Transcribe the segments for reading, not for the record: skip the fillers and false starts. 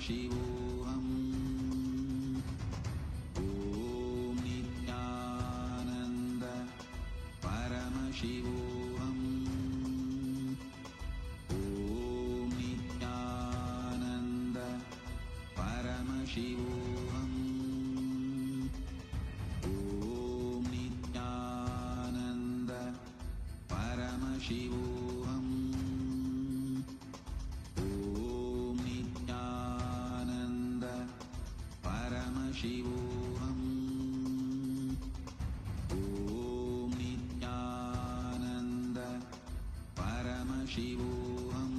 Paramashivoham. Om Nityananda Paramashivoham. Om Nityananda Paramashivoham. Om Nityananda Paramashivoham. Om Nityananda Paramashivoham. Om Nityananda Paramashivoham.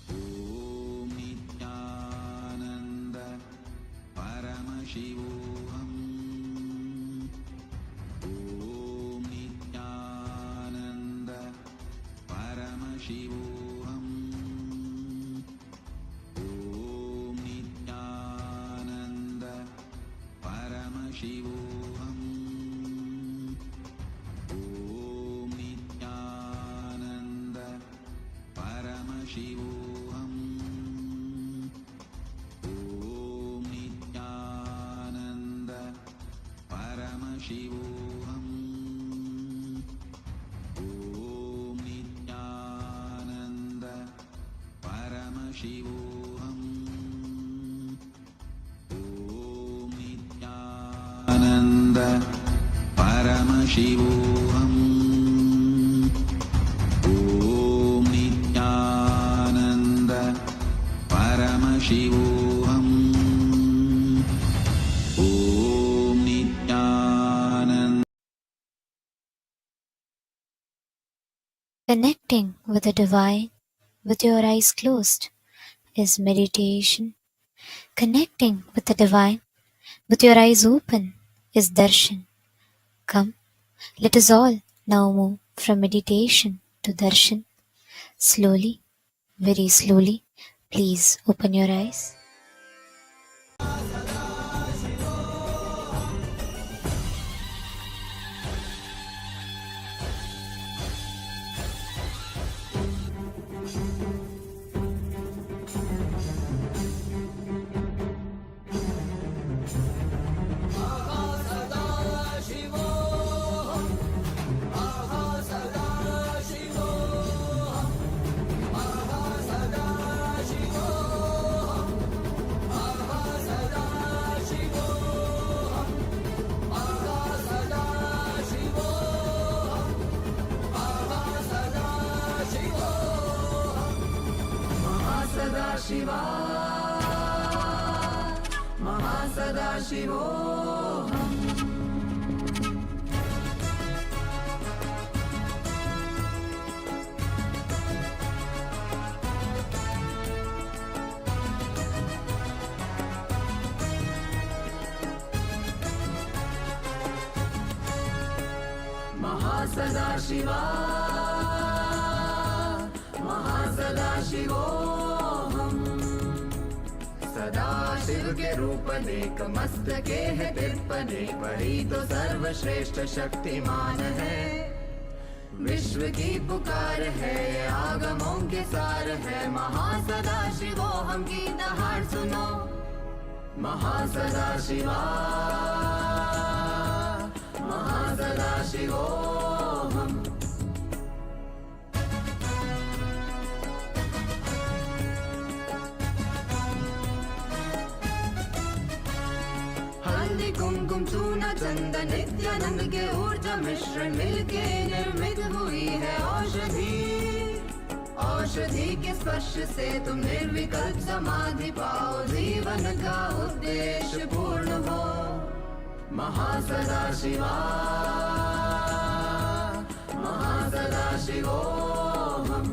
Om Nityananda Paramashivoham. Om Nityananda Paramashivoham. Om Nityananda Paramashivoham. Om Nityananda Paramashivoham. Om Nityananda Paramashivoham. Om Nityananda Paramashivoham. Om Nityananda Paramashivoham. Om Nityananda Paramashivoham. Om Nityananda. Connecting with the divine with your eyes closed is meditation. Connecting with the divine with your eyes open is darshan. Come, let us all now move from meditation to darshan. Slowly, very slowly, please open your eyes. Mahasadaशिवा Mahasadashivoham. Mahasadashiva Mahasadashivoham. सदा शिव के रूप नेक मस्तके है तिरपने, वही तो सर्वश्रेष्ठ शक्तिमान है। विश्व की पुकार है, आगमों के सार है। महासदाशिवोहम की दहाड़ सुनो। महासदाशिवा महासदाशिवोहम। हल्दी कुमकुम चूना चंदन नित्यानंद के ऊर्जा मिश्रण मिलके निर्मित हुई है औषधि। औषधि के स्पर्श से तुम निर्विकल्प समाधि पाओ, जीवन का उद्देश्य पूर्ण हो। महासदाशिवा महासदाशिवोहम।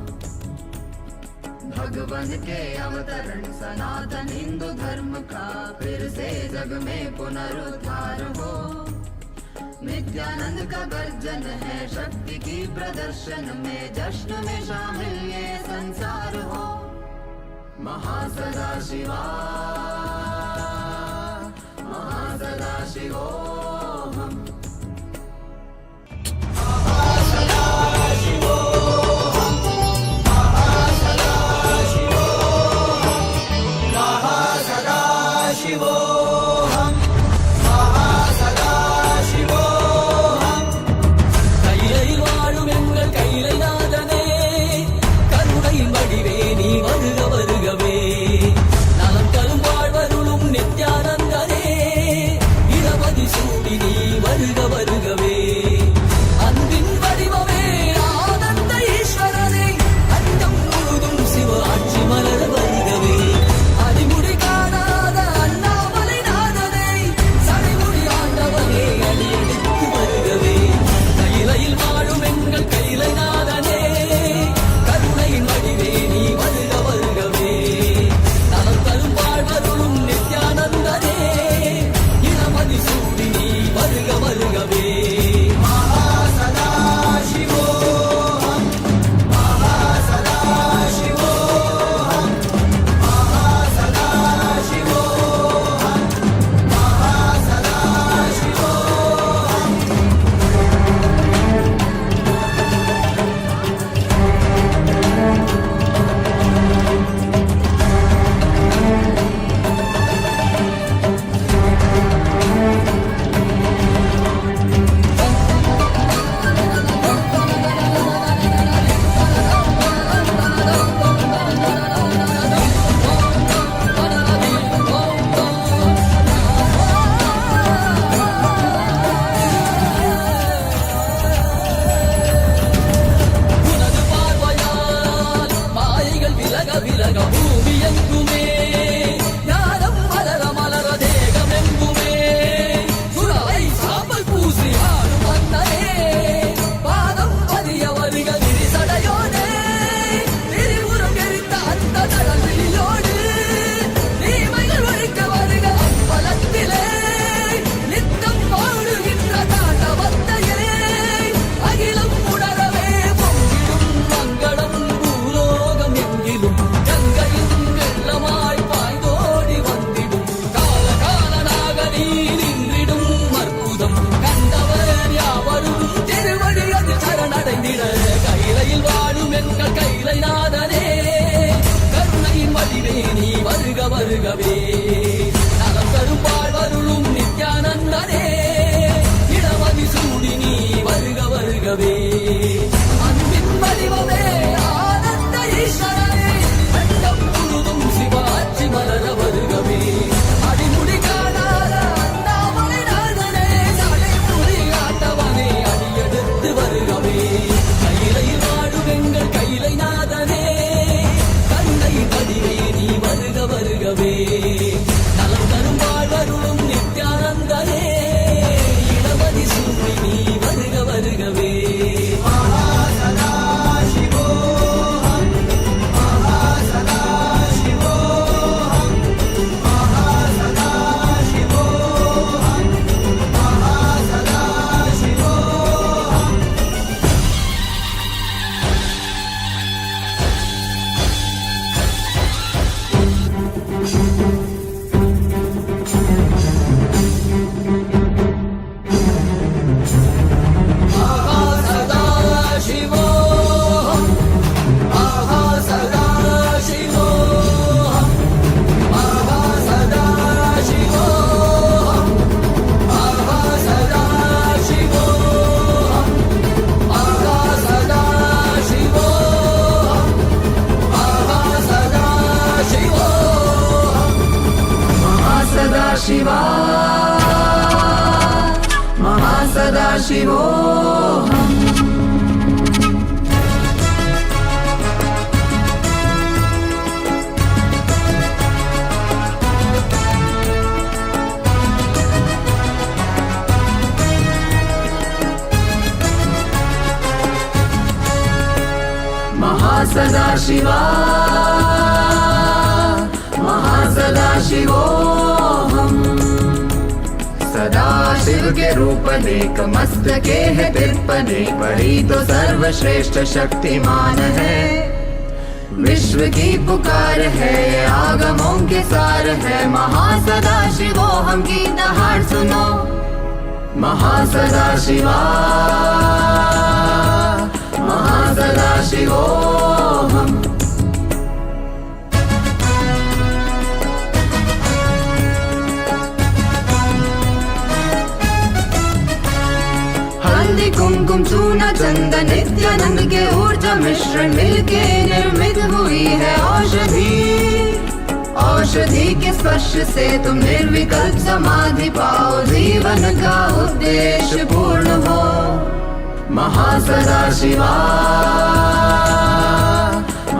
भगवान के अवतरण सनातन हिंदू धर्म का फिर से जग में पुनरुद्धार हो। नित्यानंद का गर्जन है, शक्ति की प्रदर्शन में जश्न में शामिल ये संसार हो। महासदाशिवा महासदाशिवोहम। Paramashiva Mahasadashivoham. Mahasadashiva Mahasadashivoham. सदा शिव के रूप देख मस्तके है तिरपने, बड़ी तो सर्वश्रेष्ठ शक्तिमान है। विश्व की पुकार है ये आगमों के सार है। महासदाशिवोहम की दहाड़ सुनो। महासदाशिवा महासदाशिवोहम। हल्दी कुमकुम चूना चंदन नित्यानंद के ऊर्जा मिश्रण मिलके निर्मित हुई है औषधि। औषधि के स्पर्श से तुम निर्विकल्प समाधि पाओ, जीवन का उद्देश्य पूर्ण हो। महासदाशिवा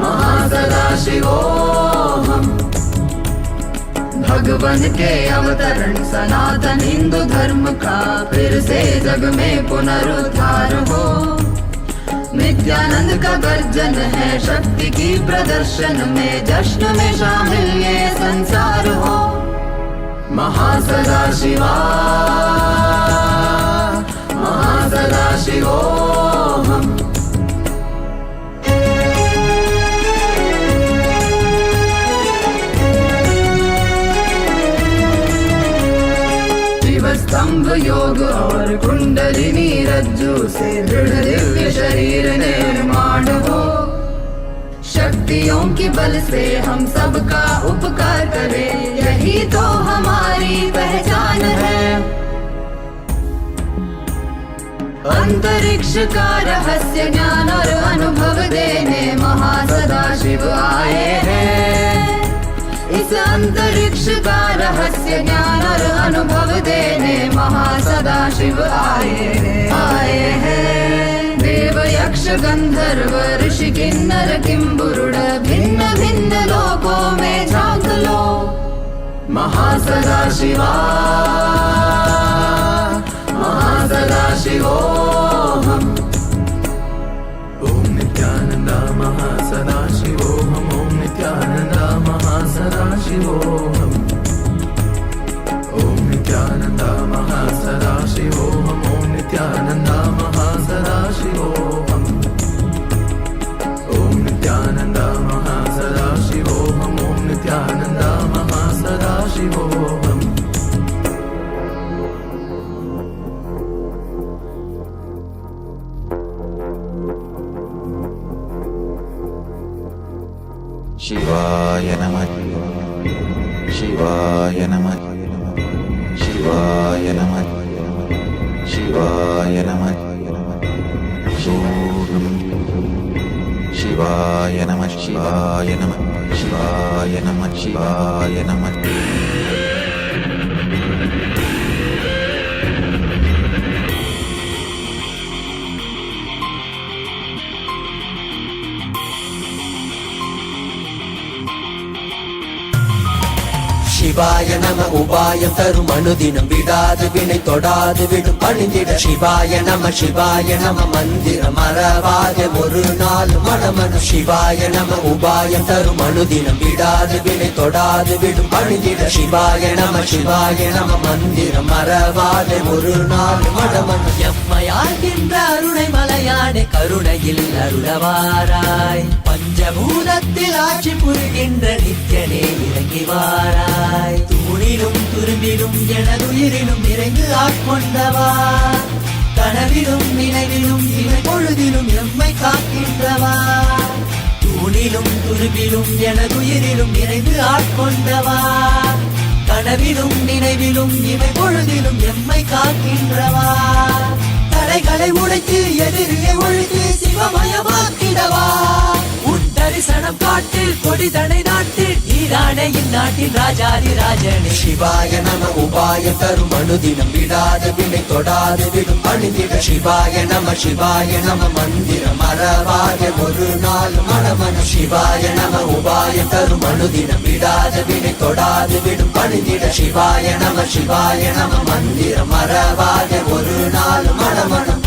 महासदाशिवोहम। भगवान के अवतरण सनातन हिंदू धर्म का फिर से जग में पुनरुद्धार हो। नित्यानंद का गर्जन है शक्ति की प्रदर्शन में, जश्न में शामिल ये संसार हो। महासदाशिवा महासदाशिवोहम। स्तंभ योग और कुंडलिनी रज्जु से दृढ़ दिव्य शरीर निर्माण हो। शक्तियों के बल से हम सबका उपकार करें, यही तो हमारी पहचान है। अंतरिक्ष का रहस्य ज्ञान और अनुभव देने महासदाशिव आए हैं। इस अंतरिक्ष का रहस्य ज्ञान और अनुभव देने महासदाशिव आए हैं। देव यक्ष गंधर्व ऋषि किन्नर किंबुरुड भिन्न भिन्न लोकों में झांक लो। महासदाशिवा महासदाशिवोहम। ओम नित्यानंद महासदाशिवोहम। ओम नित्यानंद महासदाशिवोहम। ओम नित्यानंद महासदाशिवोहम। ओम नित्यानंद महासदाशिवोहम। ओम नित्यानंद महासदाशिवोहम। ओम नित्यानंद महासदाशिवोहम। शिवाय नमः शिवाय नमः शिवाय नमः शिवाय नमः शिवाय नमः शिवाय नमः शिवाय नमः शिवाय नमः। சிவாய நம உபாயம் தரும் அனுதினம் விடாது வினை தொடாது விடும் பணிந்திட சிவாய நம மந்திரம் மறவாத ஒரு நாள் மனமனு சிவாய நம உபாயம் தரும் அனுதினம் விடாது வினை தொடாது விடும் பணிந்திட சிவாய நம மந்திரம் மறவாத ஒரு நாள் மனமனு எம்மையாகின்ற அருணை மலையானே கருணையில் அருளவாராய் பஞ்சபூதத்தில் ஆட்சி புரிகின்ற நித்யனே இறங்கி வாராய் தூணிலும் துரும்பிலும் எனதுயிரிலும் நிறைந்து ஆட்கொண்டவா கனவிலும் நினைவிலும் இவை பொழுதிலும் எம்மை காக்கின்றவா தூணிலும் துரும்பிலும் எனதுயிரிலும் நிறைந்து ஆட்கொண்டவா கனவிலும் நினைவிலும் இவை பொழுதிலும் எம்மை காக்கின்றவா தடைகளை உடைத்து எதிரியை ஒழித்து சிவமயமாக்கிடவா உன் தரிசனம் காட்டு கொடிதடை நாட்டு நீ நீதானே இந்நாட்டின் ராஜாதி ராஜனே. சிவாய நம உபாயம் தரும் அனுதினம் விடாத வினை தொடாது விடும் பணிந்திட. சிவாய நம மந்திரம் மறவாத ஒரு நாள் மனமனம். சிவாய நம உபாயம் தரும் அனுதினம் விடாத வினை தொடாது விடும் பணிந்திட. சிவாய நம மந்திரம் மறவாத ஒரு நாள் மனமனம்.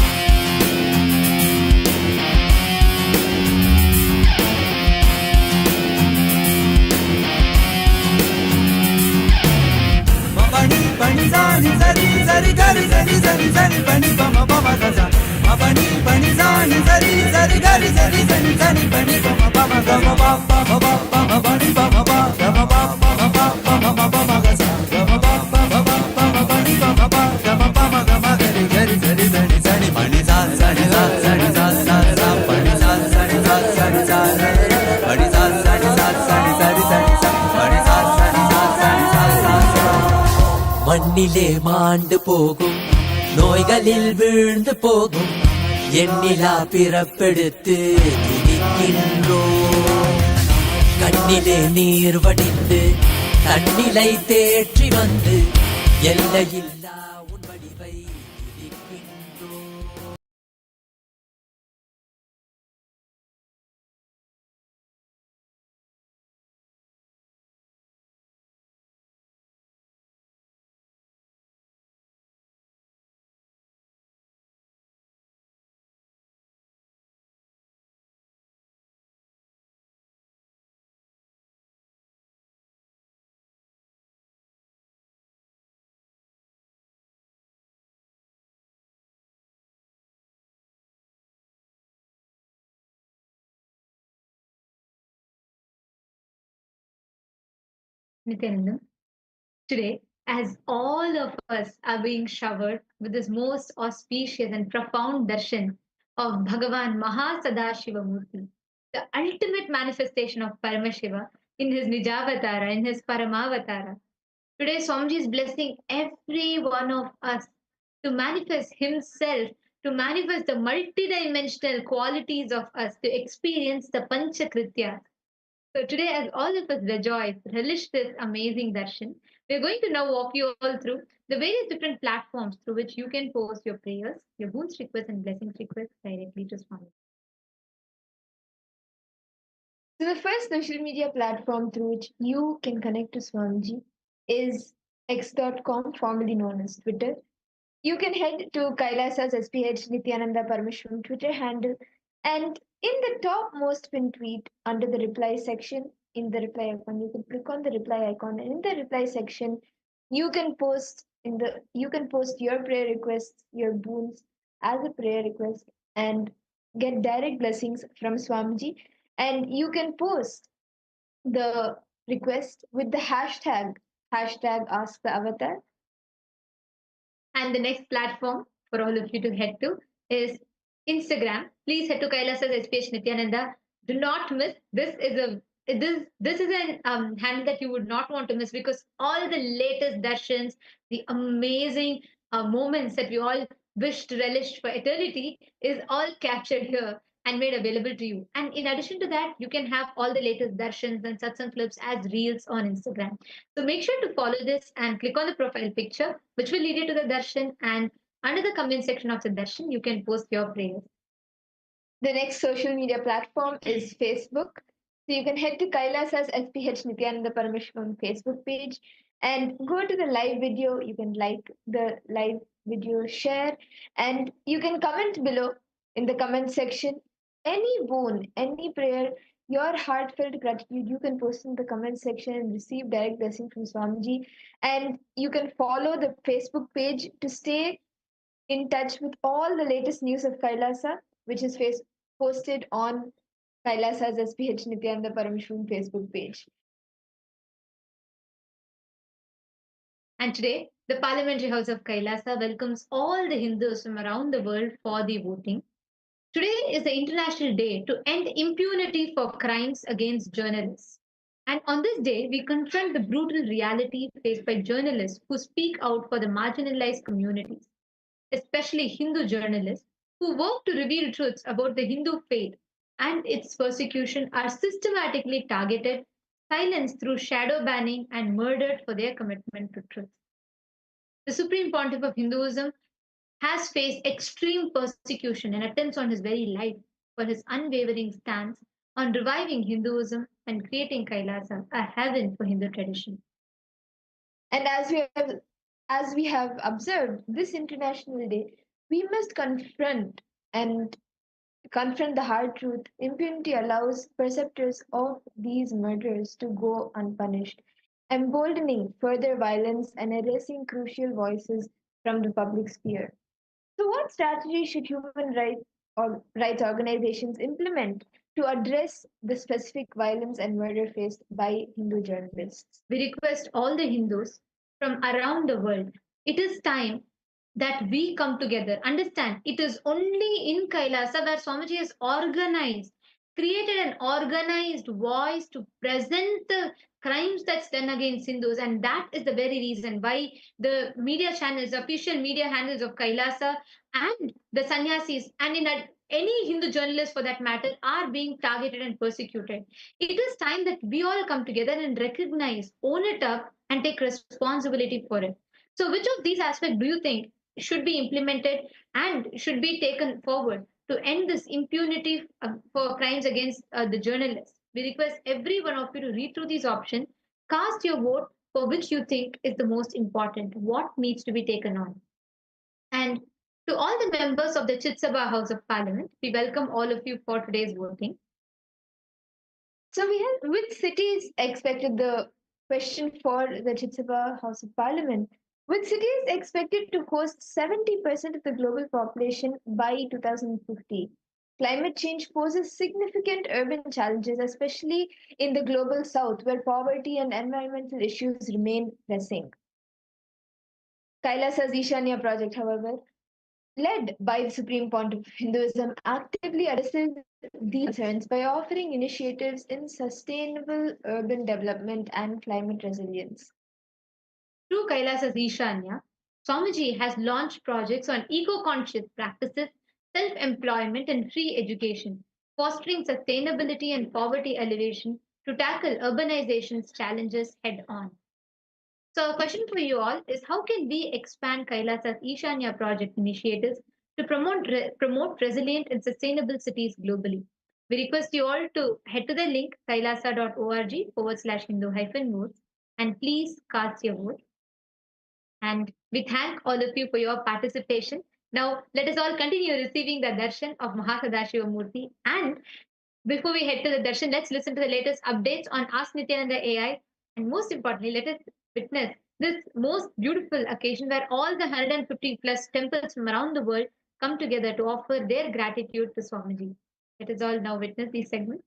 Pani zani zari zari gari zari zari zari pani pama pama gaza. Pani pani zani zari zari gari zari zari zari pani pama pama gaza. Pama pama pani pama pama pama pama pama pama gaza. Pama pama pama pani pama pama pama pama gari gari zari zari zari pani zani zani zani zani zani pani zani zani zani zani zani pani zani zani zani zani zani zani pani zani zani zani zani zani. மண்ணிலே மாண்டு போகும் நோய்களில் வீழ்ந்து போகும் எண்ணிலா பிறப்பெடுத்து திரிக்கின்றோம். கண்ணிலே நீர் வடிந்து தன்னிலை தேற்றி வந்து எல்லையில்லா உன் வடிவை திரிக்கின்றோம். Nityanandam. Today, as all of us are being showered with this most auspicious and profound darshan of Bhagavan Mahasadashiva Murthy, the ultimate manifestation of Paramashiva in his Nijavatara, in his Paramavatara. Today, Swamiji is blessing every one of us to manifest himself, to manifest the multidimensional qualities of us, to experience the Pancha Krityas. So today, as all of us rejoice, relish this amazing darshan, we're going to now walk you all through the various different platforms through which you can post your prayers, your boons requests, and blessings requests directly to Swami. So the first social media platform through which you can connect to Swamiji is x.com, formerly known as Twitter. You can head to Kailasa's SPH Nithyananda Paramashivam's Twitter handle, and in the topmost pinned tweet under the reply section, in the reply icon, you can click on the reply icon, and in the reply section, you can post your prayer requests, your boons as a prayer request, and get direct blessings from Swamiji. And you can post the request with the hashtag Ask the Avatar. And the next platform for all of you to head to is Instagram. Please head to Kailasa's SPH Nithyananda. Do not miss. This is an handle that you would not want to miss, because all the latest darshans, the amazing moments that we all wish to relish for eternity, is all captured here and made available to you. And in addition to that, you can have all the latest darshans and satsang clips as reels on Instagram. So make sure to follow this and click on the profile picture, which will lead you to the darshan. And under the comment section of the darshan, you can post your prayers. The next social media platform is Facebook. So you can head to Kailasa's SPH Nithyananda Paramashivam's Facebook page and go to the live video. You can like the live video, share, and you can comment below in the comment section any boon, any prayer, your heartfelt gratitude. You can post in the comment section and receive direct blessing from Swamiji. And you can follow the Facebook page to stay in touch with all the latest news of Kailasa, which is posted on Kailasa's SPH Nithyananda Paramashivam's Facebook page. And today, the Parliamentary House of Kailasa welcomes all the Hindus from around the world for the voting. Today is the International Day to end impunity for crimes against journalists. And on this day, we confront the brutal reality faced by journalists who speak out for the marginalized communities, especially Hindu journalists who work to reveal truths about the Hindu faith and its persecution are systematically targeted, silenced through shadow banning, and murdered for their commitment to truth. The Supreme Pontiff of Hinduism has faced extreme persecution and attempts on his very life for his unwavering stance on reviving Hinduism and creating Kailasa, a heaven for Hindu tradition. And as we have observed this International Day, we must and confront the hard truth. Impunity allows perpetrators of these murders to go unpunished, emboldening further violence and erasing crucial voices from the public sphere. So, what strategy should rights organizations implement to address the specific violence and murder faced by Hindu journalists? We request all the Hindus from around the world. It is time that we come together. Understand, it is only in Kailasa where Swamiji has organized, created an organized voice to present the crimes that's done against Hindus. And that is the very reason why the media channels, official media handles of Kailasa and the sannyasis, and any Hindu journalist for that matter, are being targeted and persecuted. It is time that we all come together and recognize, own it up, and take responsibility for it. So, which of these aspects do you think should be implemented and should be taken forward to end this impunity for crimes against the journalists? We request every one of you to read through these options, cast your vote for which you think is the most important, what needs to be taken on. And to all the members of the Chitsabha House of Parliament, we welcome all of you for today's voting. So, we have which cities expected the question for the Chitsaba House of Parliament? Which city is expected to host 70% of the global population by 2050? Climate change poses significant urban challenges, especially in the global south, where poverty and environmental issues remain pressing. Kailasa's Ishanya project, however, led by the Supreme Pontiff of Hinduism, actively addresses these concerns by offering initiatives in sustainable urban development and climate resilience. Through Kailasa's Ishanya, Swamiji has launched projects on eco-conscious practices, self-employment and free education, fostering sustainability and poverty alleviation to tackle urbanization's challenges head-on. So, a question for you all is how can we expand Kailasa's Ishanya project initiatives to promote resilient and sustainable cities globally? We request you all to head to the link kailasa.org/Hindu-moods and please cast your vote. And we thank all of you for your participation. Now, let us all continue receiving the darshan of Mahasadashiva Murthy. And before we head to the darshan, let's listen to the latest updates on Ask Nityananda AI. And most importantly, let us witness this most beautiful occasion where all the 150 plus temples from around the world come together to offer their gratitude to Swamiji. Let us all now witness these segments.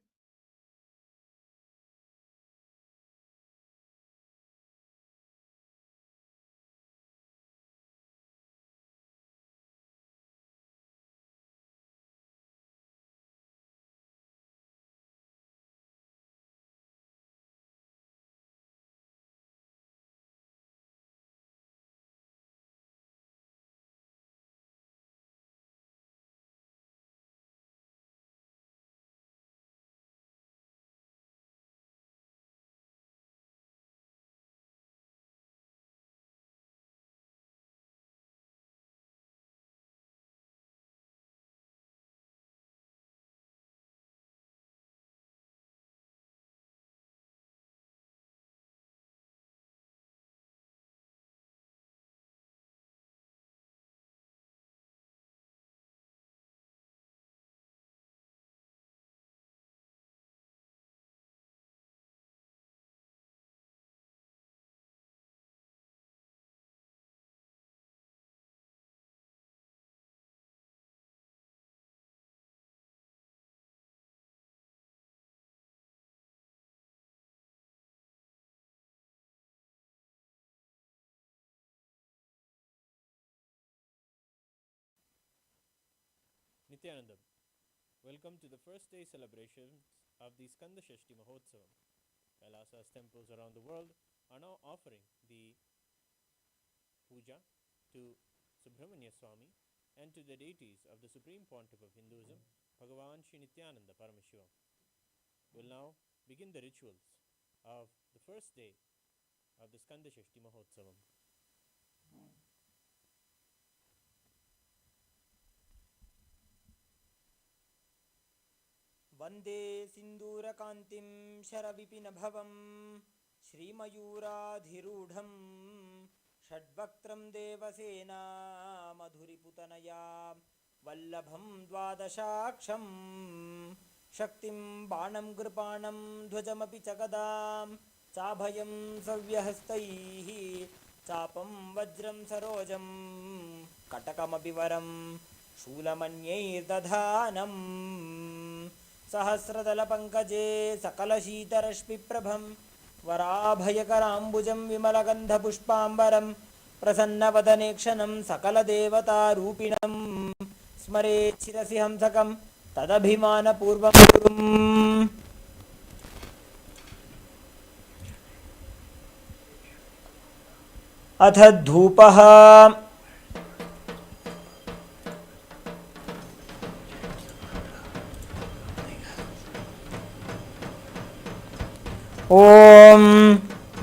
Nithyanandam, welcome to the first day celebrations of the Skanda Shashti Mahotsavam. Kailasa's temples around the world are now offering the puja to Subramanya Swami and to the deities of the Supreme Pontiff of Hinduism, Bhagavan Sri Nithyananda Paramashivamwe'll now begin the rituals of the first day of the Skandashashti Mahotsavam. वन्दे सिन्दूरकान्तिं शरविपिनभवं श्रीमयूराधिरूढं षड्वक्त्रं देवसेना मधुरिपुतनया वल्लभं द्वादशाक्षं शक्तिं बाणं कृपाणं ध्वजमपि च गदां चाभयं सव्यहस्तैः चापं वज्रं सरोजं कटकमपि वरं शूलमन्यैर्दधानम् सहस्रदलपङ्कजे सकलशीतरश्मिप्रभं वराभयकराम्बुजं विमलगन्धपुष्पाम्बरं प्रसन्नवदनेक्षणं सकलदेवतारूपिणं स्मरेच्छिरसि हंसकं तदभिमानपूर्वं गुरुम्। अथ धूपः। ॐ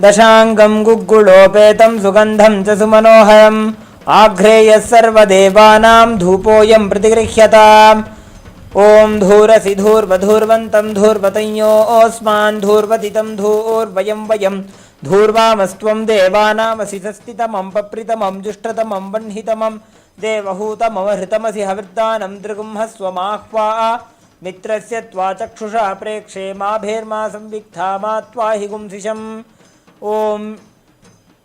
दशाङ्गं गुग्गुलोपेतं सुगन्धं च सुमनोहरम् आघ्रेयः सर्वदेवानां धूपोऽयं प्रतिगृह्यताम्। ॐ धूरसि धूर्वधूर्वन्तं धूर्वतञ्योऽस्मान् धूर्वतितं धूर्वयं वयं धूर्वामस्त्वं देवानामसि सस्तितमं पप्रितमं जुष्टतमं वह्नितमं देवहूतमवहृतमसि हविर्दानं दृगुंहस्वमाह्वा मित्रस्य त्वा चक्षुषा प्रेक्षे माभेर्मा संविक्था मा त्वाहि गुंसिषम्। ओम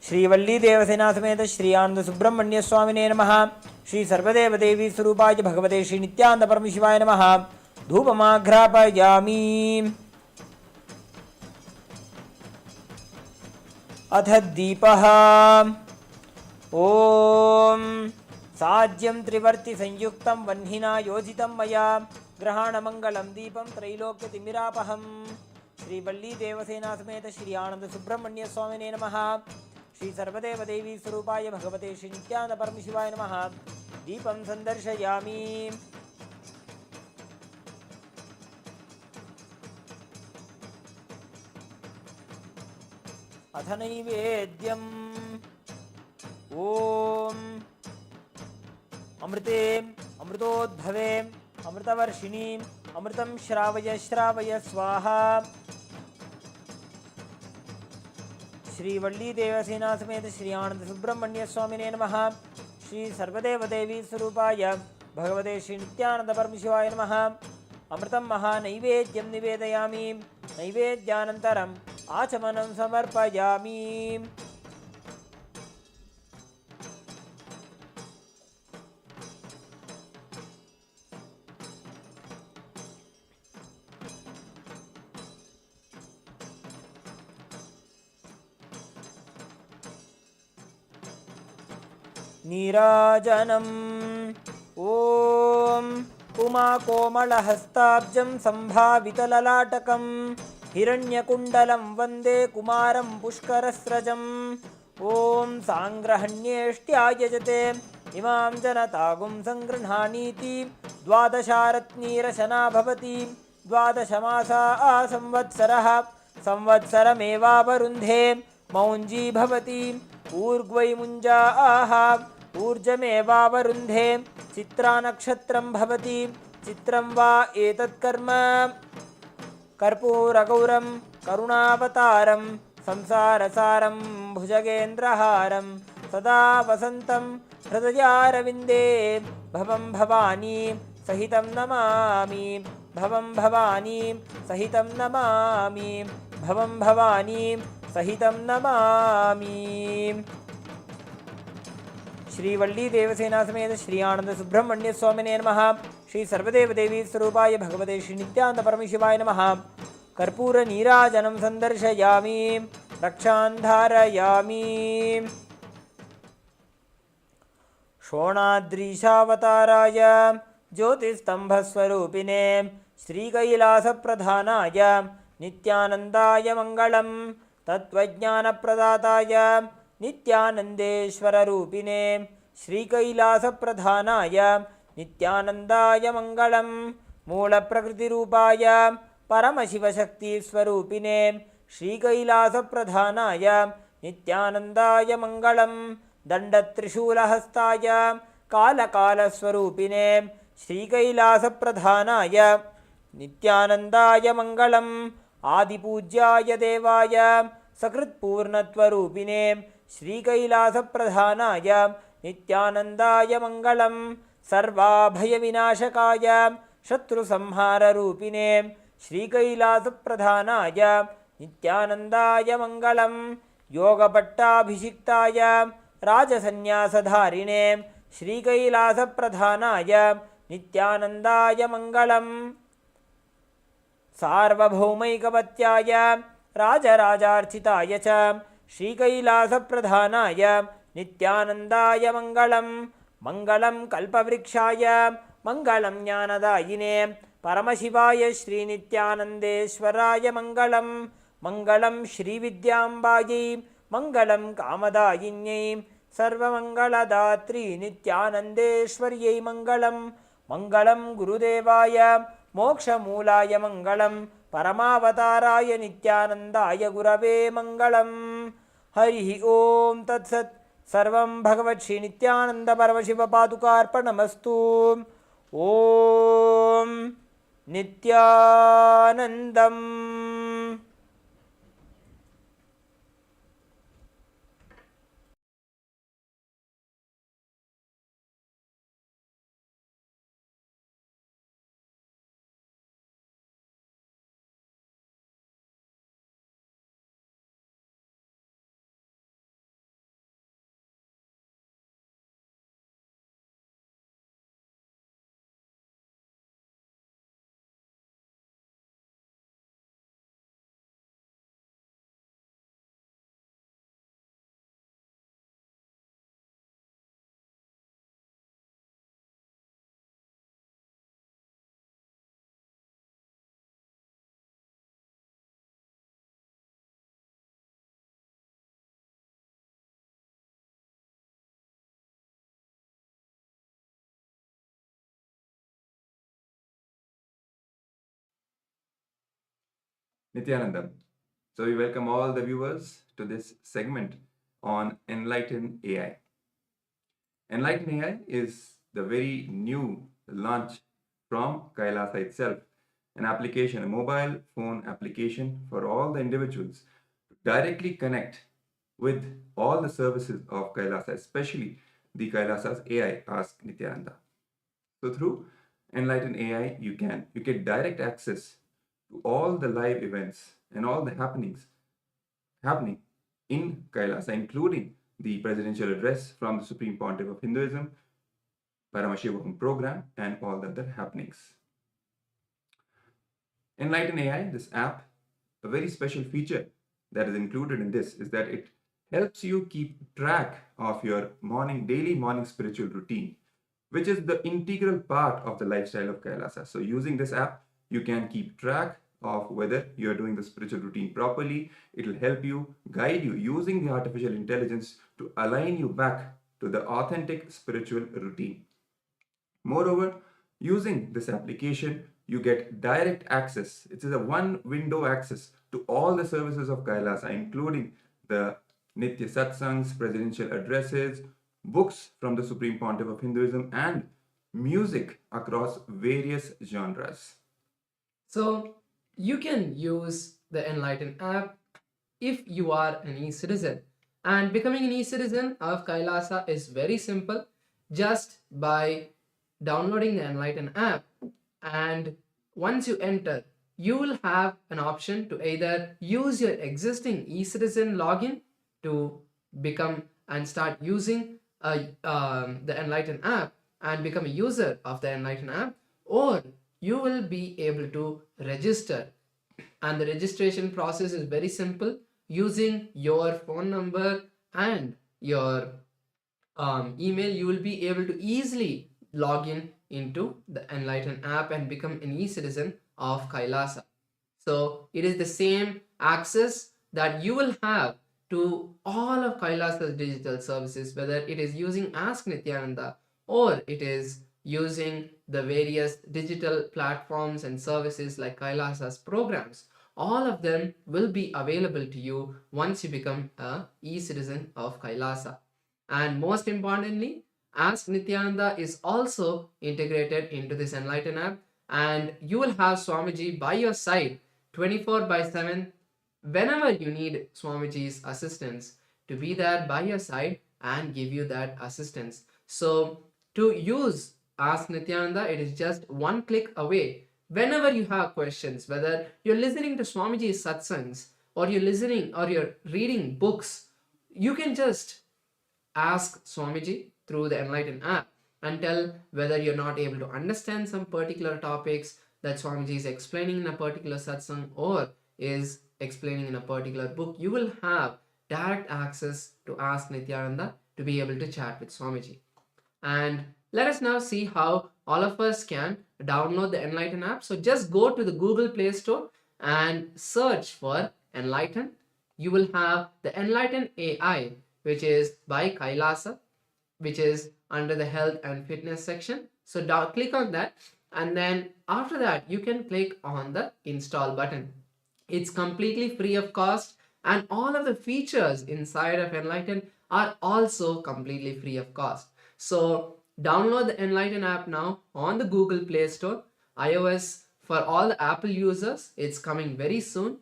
श्रीवल्ली देवसेना समेत श्री आनंद सुब्रह्मण्य स्वामिने नमः। श्री सर्वदेव देवी स्वरूपाय भगवते श्री नित्यानंद परमशिवाय नमः। धूपमाघ्रापयामि। अथ दीपः। ओम साज्यं त्रिवर्ति संयुक्तं वह्निना योजितं मया ग्रहाणमंगलम दीपं त्रैलोक्यतिमिरापहं। श्री वल्ली देवसेना समेत श्री आनंद सुब्रह्मण्य स्वामिने नमः। श्री सर्वदेव देवी स्वरूपाय भगवते श्री नित्यानंद परमशिवाय नमः। दीपं संदर्शयामि। अथ नैवेद्यम्। ओम अमृते अमृतोद्भवे अमृतवर्षिणी अमृतं श्रावय श्रावय स्वाहा। श्री वल्ली देवसेना समेत श्री आनंद सुब्रह्मण्य स्वामिने नमः। श्री सर्वदेव देवी स्वरूपाय भगवते श्री नित्यानंद परमशिवाय नमः। अमृतं महानैवेद्यं निवेदयामि। नैवेद्यानन्तरम् आचमनं समर्पयामि। नीराजनम्। ओम उमाकोमलहस्ताब्जं सम्भावितललाटकं हिरण्यकुण्डलं वन्दे कुमारं पुष्करस्रजम्। ओम साङ्ग्रहण्येष्ट्यायजते इमां जनतागुं सङ्गृह्णानीति द्वादशारत्नीरशना भवति। द्वादशमासा संवत्सरः संवत्सरमेवावरुन्धे मौञ्जी भवति। ऊर्ग्वै मुञ्जा ऊर्जमेवावरुन्धे चित्रा नक्षत्रं भवति। चित्रं वा एतत्कर्म कर्पूरगौरं करुणावतारं संसारसारं भुजगेन्द्रहारं सदा वसन्तं हृदयारविन्दे भवं भवानी सहितं नमामि। भवं भवानी सहितं नमामि। भवं भवानी सहितं नमामि। श्री वल्ली देवसेना समेत श्री आनंद सुब्रह्मण्य स्वामिने नमः। श्री सर्वदेव देवी स्वरूपाय भगवते श्री नित्यानंद परमशिवाय नमः। कर्पूर नीराजनं संदर्शयामि। रक्षां धारयामि। शोणाद्रीशावताराय ज्योतिस्तंभस्वरूपिणे श्रीकैलासप्रधानाय नित्यानन्दाय मङ्गलम्। तत्त्वज्ञानप्रदाताय नित्यानन्देश्वररूपिणे श्रीकैलासप्रधानाय नित्यानन्दाय मङ्गलम्। मूलप्रकृतिरूपाय परमशिवशक्तिस्वरूपिणे श्रीकैलासप्रधानाय नित्यानन्दाय मङ्गलं दण्डत्रिशूलहस्ताय कालकालस्वरूपिणे श्रीकैलासप्रधानाय नित्यानन्दाय मङ्गलम् आदिपूज्याय देवाय सकृत्पूर्णत्वरूपिणे श्रीकैलासप्रधानाय नित्यानन्दाय मङ्गलं सर्वाभयविनाशकाय शत्रुसंहाररूपिणे श्रीकैलासप्रधानाय नित्यानन्दाय मङ्गलं योगपट्टाभिषिक्ताय राजसन्न्यासधारिणे श्रीकैलासप्रधानाय नित्यानन्दाय मङ्गलम् सार्वभौमैकवत्याय राजराजार्चिताय च श्रीकैलासप्रधानाय नित्यानन्दाय मङ्गलं मङ्गलं कल्पवृक्षाय मङ्गलं ज्ञानदायिने परमशिवाय श्रीनित्यानन्देश्वराय मङ्गलं मङ्गलं श्रीविद्याम्बायै मङ्गलं कामदायिन्यै सर्वमङ्गलदात्री नित्यानन्देश्वर्यै मङ्गलं मङ्गलं गुरुदेवाय मोक्षमूलाय मङ्गलं परमावताराय नित्यानन्दाय गुरवे मङ्गलं हरिः ॐ तत्सत् सर्वं भगवत् श्रीनित्यानन्दपरमशिवपादुकार्पणमस्तु ॐ नित्यानन्दम् Nithyanandam. So we welcome all the viewers to this segment on Enlighten AI. Enlighten AI is the very new launch from Kailasa itself, an application, a mobile phone application for all the individuals to directly connect with all the services of Kailasa, especially the Kailasa's AI, Ask Nityananda. So through Enlighten AI, you get direct access to all the live events and all the happenings happening in Kailasa, including the presidential address from the Supreme Pontiff of Hinduism, Paramashivam program, and all the other happenings. Enlighten AI, this app, a very special feature that is included in this is that it helps you keep track of your daily morning spiritual routine, which is the integral part of the lifestyle of Kailasa. So using this app, you can keep track of whether you are doing the spiritual routine properly. It will help you, guide you using the artificial intelligence to align you back to the authentic spiritual routine. Moreover, using this application, you get direct access. It is a one window access to all the services of Kailasa, including the Nitya Satsangs, presidential addresses, books from the Supreme Pontiff of Hinduism, and music across various genres. So you can use the Enlighten app if you are an e-citizen. And becoming an e-citizen of Kailasa is very simple, just by downloading the Enlighten app. And once you enter, you will have an option to either use your existing e-citizen login to become and start using the Enlighten app and become a user of the Enlighten app, or you will be able to register. And the registration process is very simple. Using your phone number and your email, you will be able to easily log in into the Enlighten app and become an e-citizen of Kailasa. So it is the same access that you will have to all of Kailasa's digital services, whether it is using Ask Nityananda or it is using the various digital platforms and services like Kailasa's programs, all of them will be available to you once you become a e-citizen of Kailasa. And most importantly, Ask Nityananda is also integrated into this Enlighten app, and you will have Swamiji by your side 24/7 whenever you need Swamiji's assistance, to be there by your side and give you that assistance. So to use Ask Nityananda, it is just one click away. Whenever you have questions, whether you're listening to Swamiji's satsangs or you're listening or you're reading books, you can just ask Swamiji through the Enlighten app and tell whether you're not able to understand some particular topics that Swamiji is explaining in a particular satsang or is explaining in a particular book. You will have direct access to Ask Nityananda to be able to chat with Swamiji. And let us now see how all of us can download the Enlighten app. So just go to the Google Play Store and search for Enlighten. You will have the Enlighten AI, which is by Kailasa, which is under the health and fitness section. So click on that, and then after that you can click on the install button. It's completely free of cost, and all of the features inside of Enlighten are also completely free of cost. So download the Enlighten app now on the Google Play Store. iOS for all the Apple users, it's coming very soon.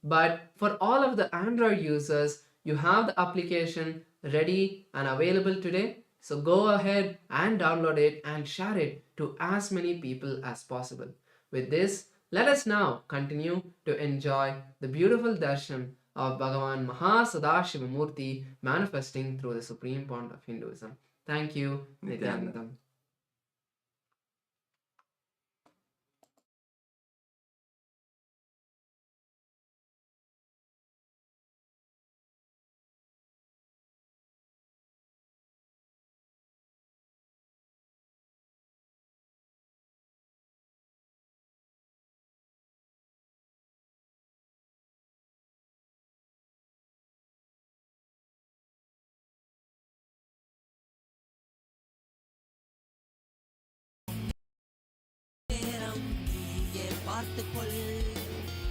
But for all of the Android users, you have the application ready and available today. So go ahead and download it and share it to as many people as possible. With this, let us now continue to enjoy the beautiful darshan of Bhagavan Mahasadashiva Murthy manifesting through the Supreme Pontiff of Hinduism. Thank you, Nityananda. பார்த்துக்கொள்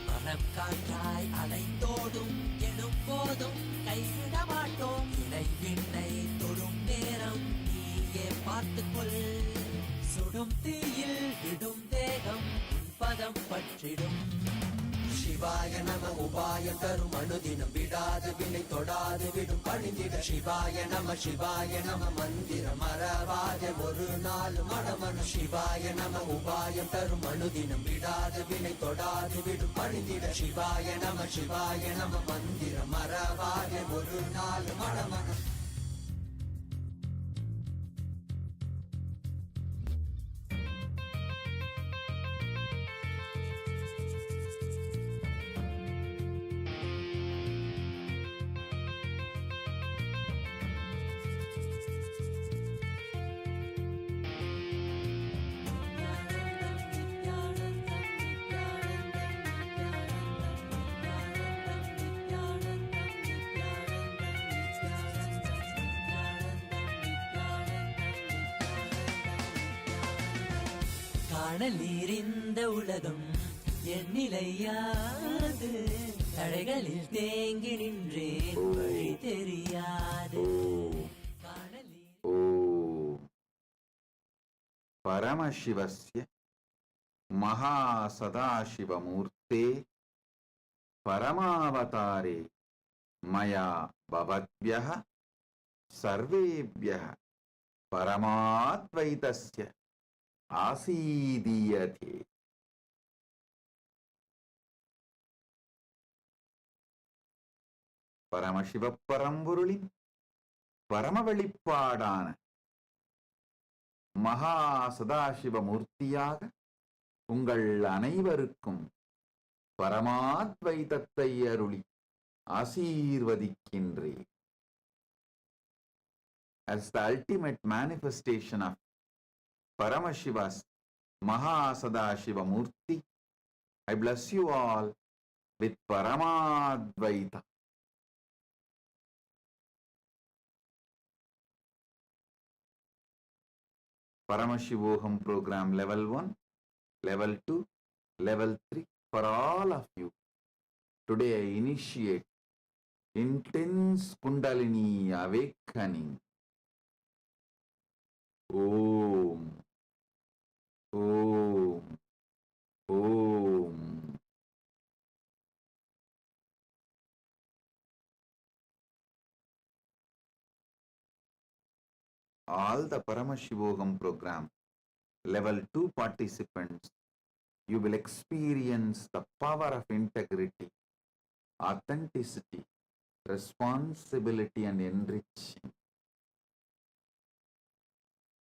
மனம் காற்றாய் அலைந்தோடும் எனும் போதும் கைவிட மாட்டோம் இணை விண்ணை தொடும் நேரம் நீயே பார்த்துக்கொள் சுடும் தீயில் விடும் தேகம் பதம் பற்றிடும் சிவாய நம உபாயம் தரும் அனுதினம் விடாது வினை தொடாது விடும் பணிந்திட சிவாய நம மந்திரம் மறவாத ஒரு நாள் மனமனு சிவாய நம உபாயம் தரும் அனுதினம் விடாது வினை தொடாது விடும் பணிந்திட சிவாய நம மந்திரம் மறவாத ஒரு நாள் மனமனு காணலீரிந்த உலகம் எண்ணிலையாது தடைகளில் தேங்கி நின்றேன் வழி தெரியாது Paramashiva Mahasadashiva Murthy Paramavatare Maya Bhavadvyaha Sarvebhyaha Paramadvaitasya Asidiyate. Paramashiva Paramburulin Paramavelipadana Mahasadashiva Murthiyaga உங்கள் அனைவருக்கும் பரமாத்வைதத்தை அருளி ஆசீர்வதிக்கின்றேன். As the ultimate manifestation of Paramashiva's Mahasadashiva Murthy, I bless you all with Paramadvaita. Paramashivoham program level 1, level 2, level 3 for all of you. Today I initiate intense Kundalini awakening. Om, Om, Om. All the Paramashivoham program, level 2 participants, you will experience the power of integrity, authenticity, responsibility and enriching.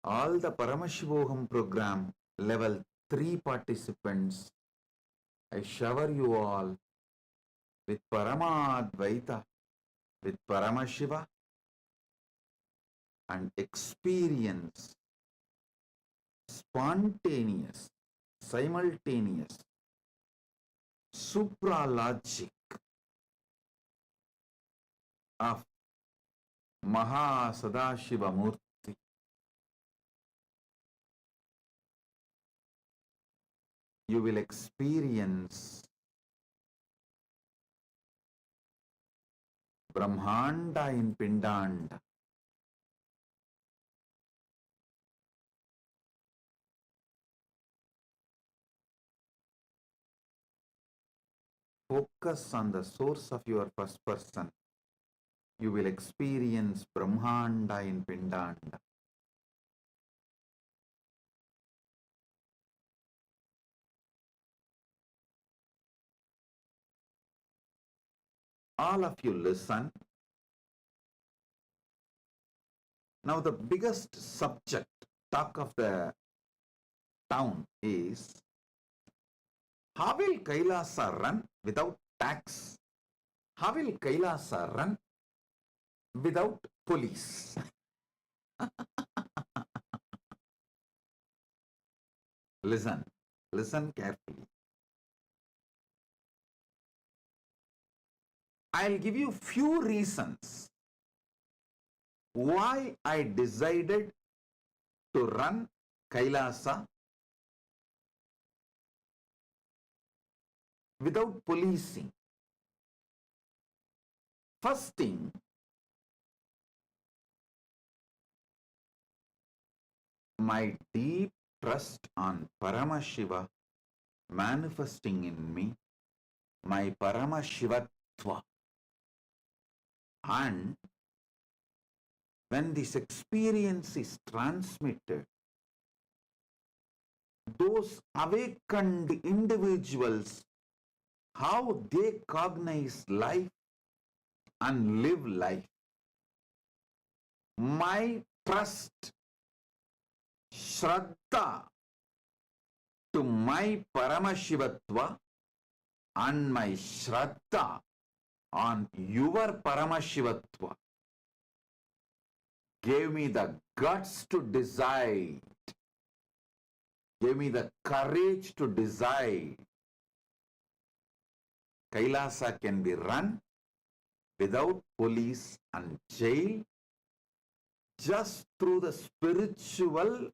All the Paramashivoham program, level 3 participants, I shower you all with Paramadvaita, with Paramashiva, and experience spontaneous, simultaneous, supralogic of Mahasadashiva Murthy. You will experience Brahmanda in Pindanda. Focus on the source of your first person. You will experience Brahmanda in Pindanda. All of you listen. Now the biggest subject, talk of the town is, how will Kailasa run without tax? How will Kailasa run without police? Listen carefully. I'll give you few reasons why I decided to run Kailasa without policing. First thing, my deep trust on Paramashiva manifesting in me, my Paramashivatva. And when this experience is transmitted, those awakened individuals, how they cognize life and live life. My trust, Shraddha to my Paramashivatva and my Shraddha on your Paramashivatva gave me the guts to decide, gave me the courage to decide. Kailasa can be run without police and jail, just through the spiritual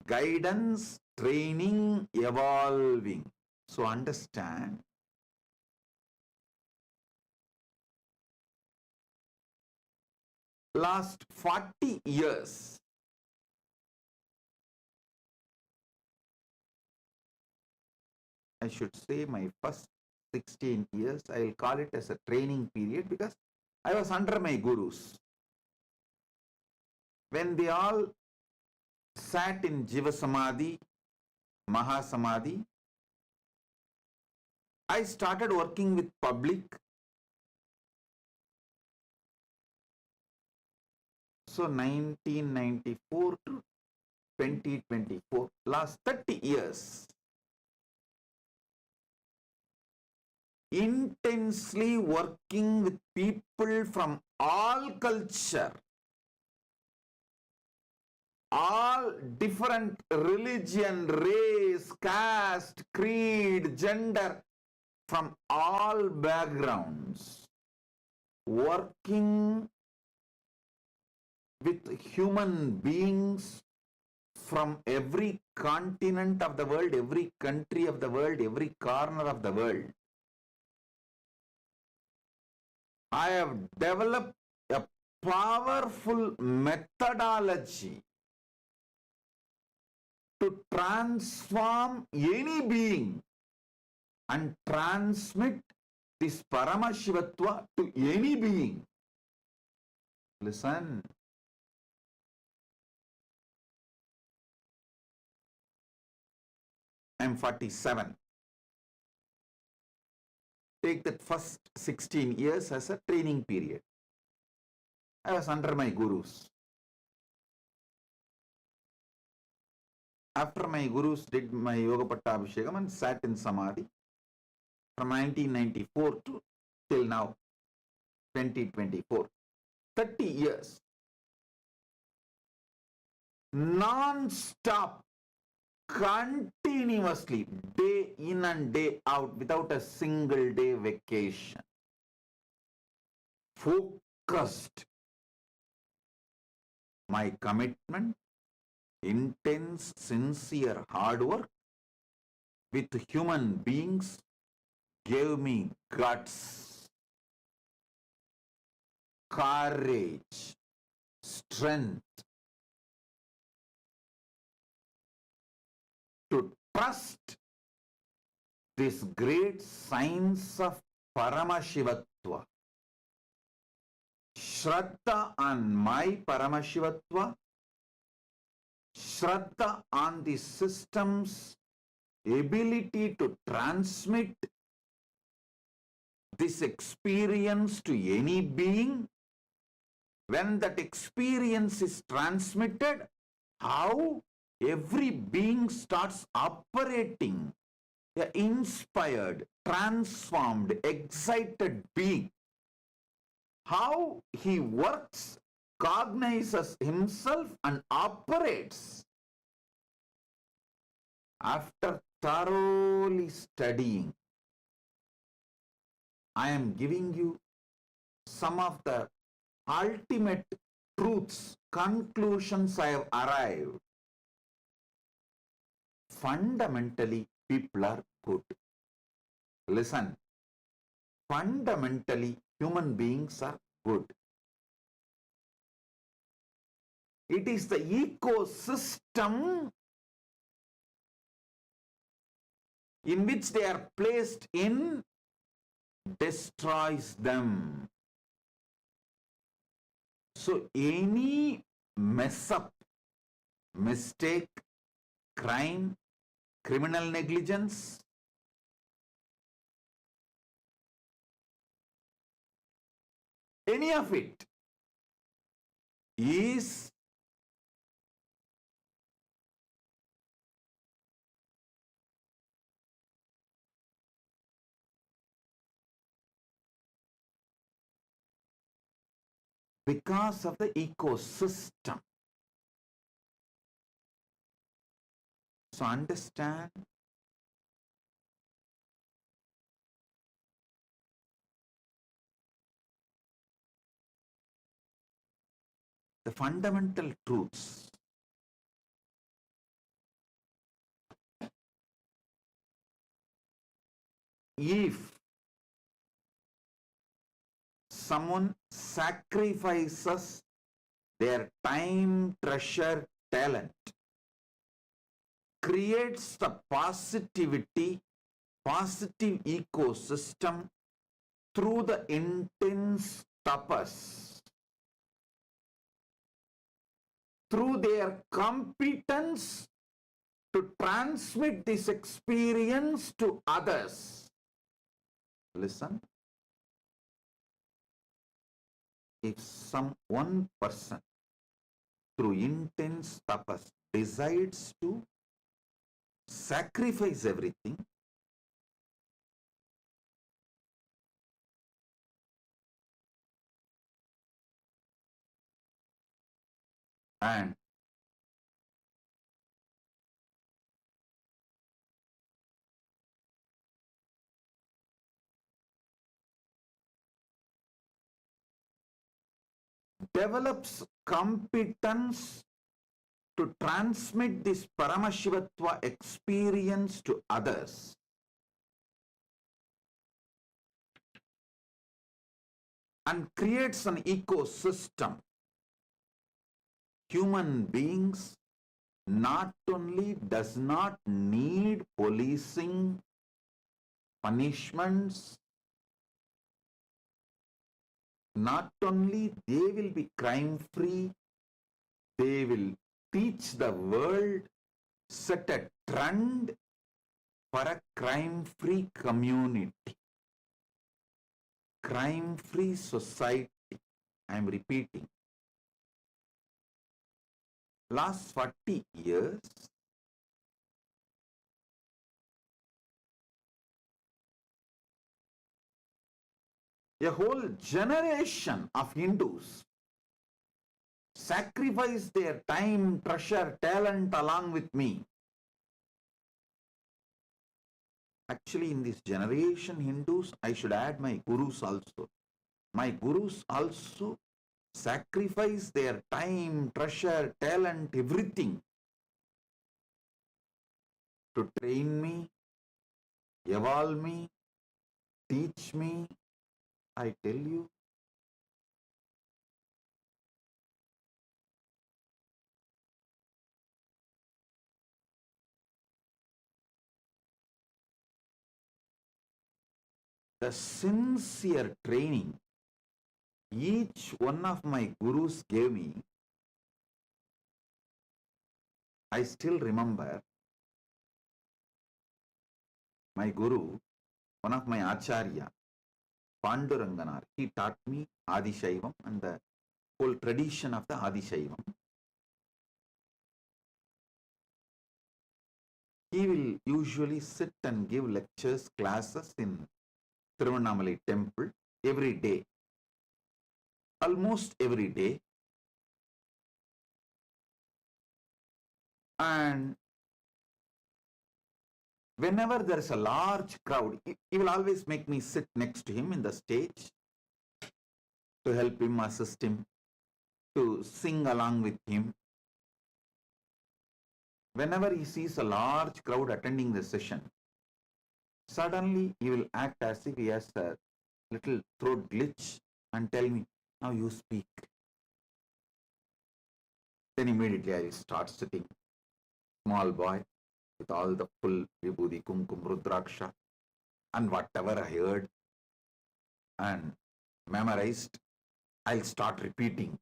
guidance, training, evolving. So understand, last 40 years, I should say my first 16 years, I will call it as a training period because I was under my gurus. When they all sat in Jiva Samadhi, Mahasamadhi, I started working with public. So 1994 to 2024, last 30 years, intensely working with people from all culture, all different religion, race, caste, creed, gender, from all backgrounds, working with human beings from every continent of the world, every country of the world, every corner of the world. I have developed a powerful methodology to transform any being and transmit this Paramashivatva to any being. Listen. I'm 47. Take that first 16 years as a training period. I was under my gurus. After my gurus did my Yoga Pattabhishekam and sat in Samadhi from 1994 to till now, 2024, 30 years, non-stop, continuously, day in and day out, without a single day vacation. Focused. My commitment, intense, sincere hard work with human beings gave me guts, courage, strength to trust this great science of Paramashivatva. Shraddha on my Paramashivatva, Shraddha on the system's ability to transmit this experience to any being. When that experience is transmitted, how every being starts operating, an inspired, transformed, excited being. How he works, cognizes himself and operates. After thoroughly studying, I am giving you some of the ultimate truths, conclusions I have arrived. Fundamentally, people are good. Listen, fundamentally, human beings are good. It is the ecosystem in which they are placed in destroys them. So any mess up, mistake, crime, criminal negligence, any of it is because of the ecosystem. So understand, the fundamental truths. If someone sacrifices their time, treasure, talent, creates the positivity, positive ecosystem through the intense tapas, through their competence to transmit this experience to others. Listen. If one person through intense tapas decides to sacrifice everything, and develops competence to transmit this Paramashivatva experience to others, and creates an ecosystem. Human beings not only does not need policing, punishments, not only they will be crime free, they will teach the world, set a trend for a crime free community, crime free society. I am repeating. Last 40 years, a whole generation of Hindus sacrificed their time, treasure, talent along with me. Actually, in this generation, Hindus, I should add my gurus also. My gurus also sacrifice their time, treasure, talent, everything to train me, evolve me, teach me. I tell you, the sincere training each one of my gurus gave me, I still remember my guru, one of my acharya, Panduranganar, he taught me Adi Shaivam and the whole tradition of the Adi Shaivam. He will usually sit and give lectures, classes in Tiruvannamalai temple every day, almost every day. And whenever there is a large crowd, he will always make me sit next to him in the stage to help him, assist him, to sing along with him. Whenever he sees a large crowd attending the session, suddenly he will act as if he has a little throat glitch and tell me, now you speak. Then immediately I will start sitting, small boy, with all the full vibhuti, kumkum, rudraksha, and whatever I heard and memorized, I'll start repeating.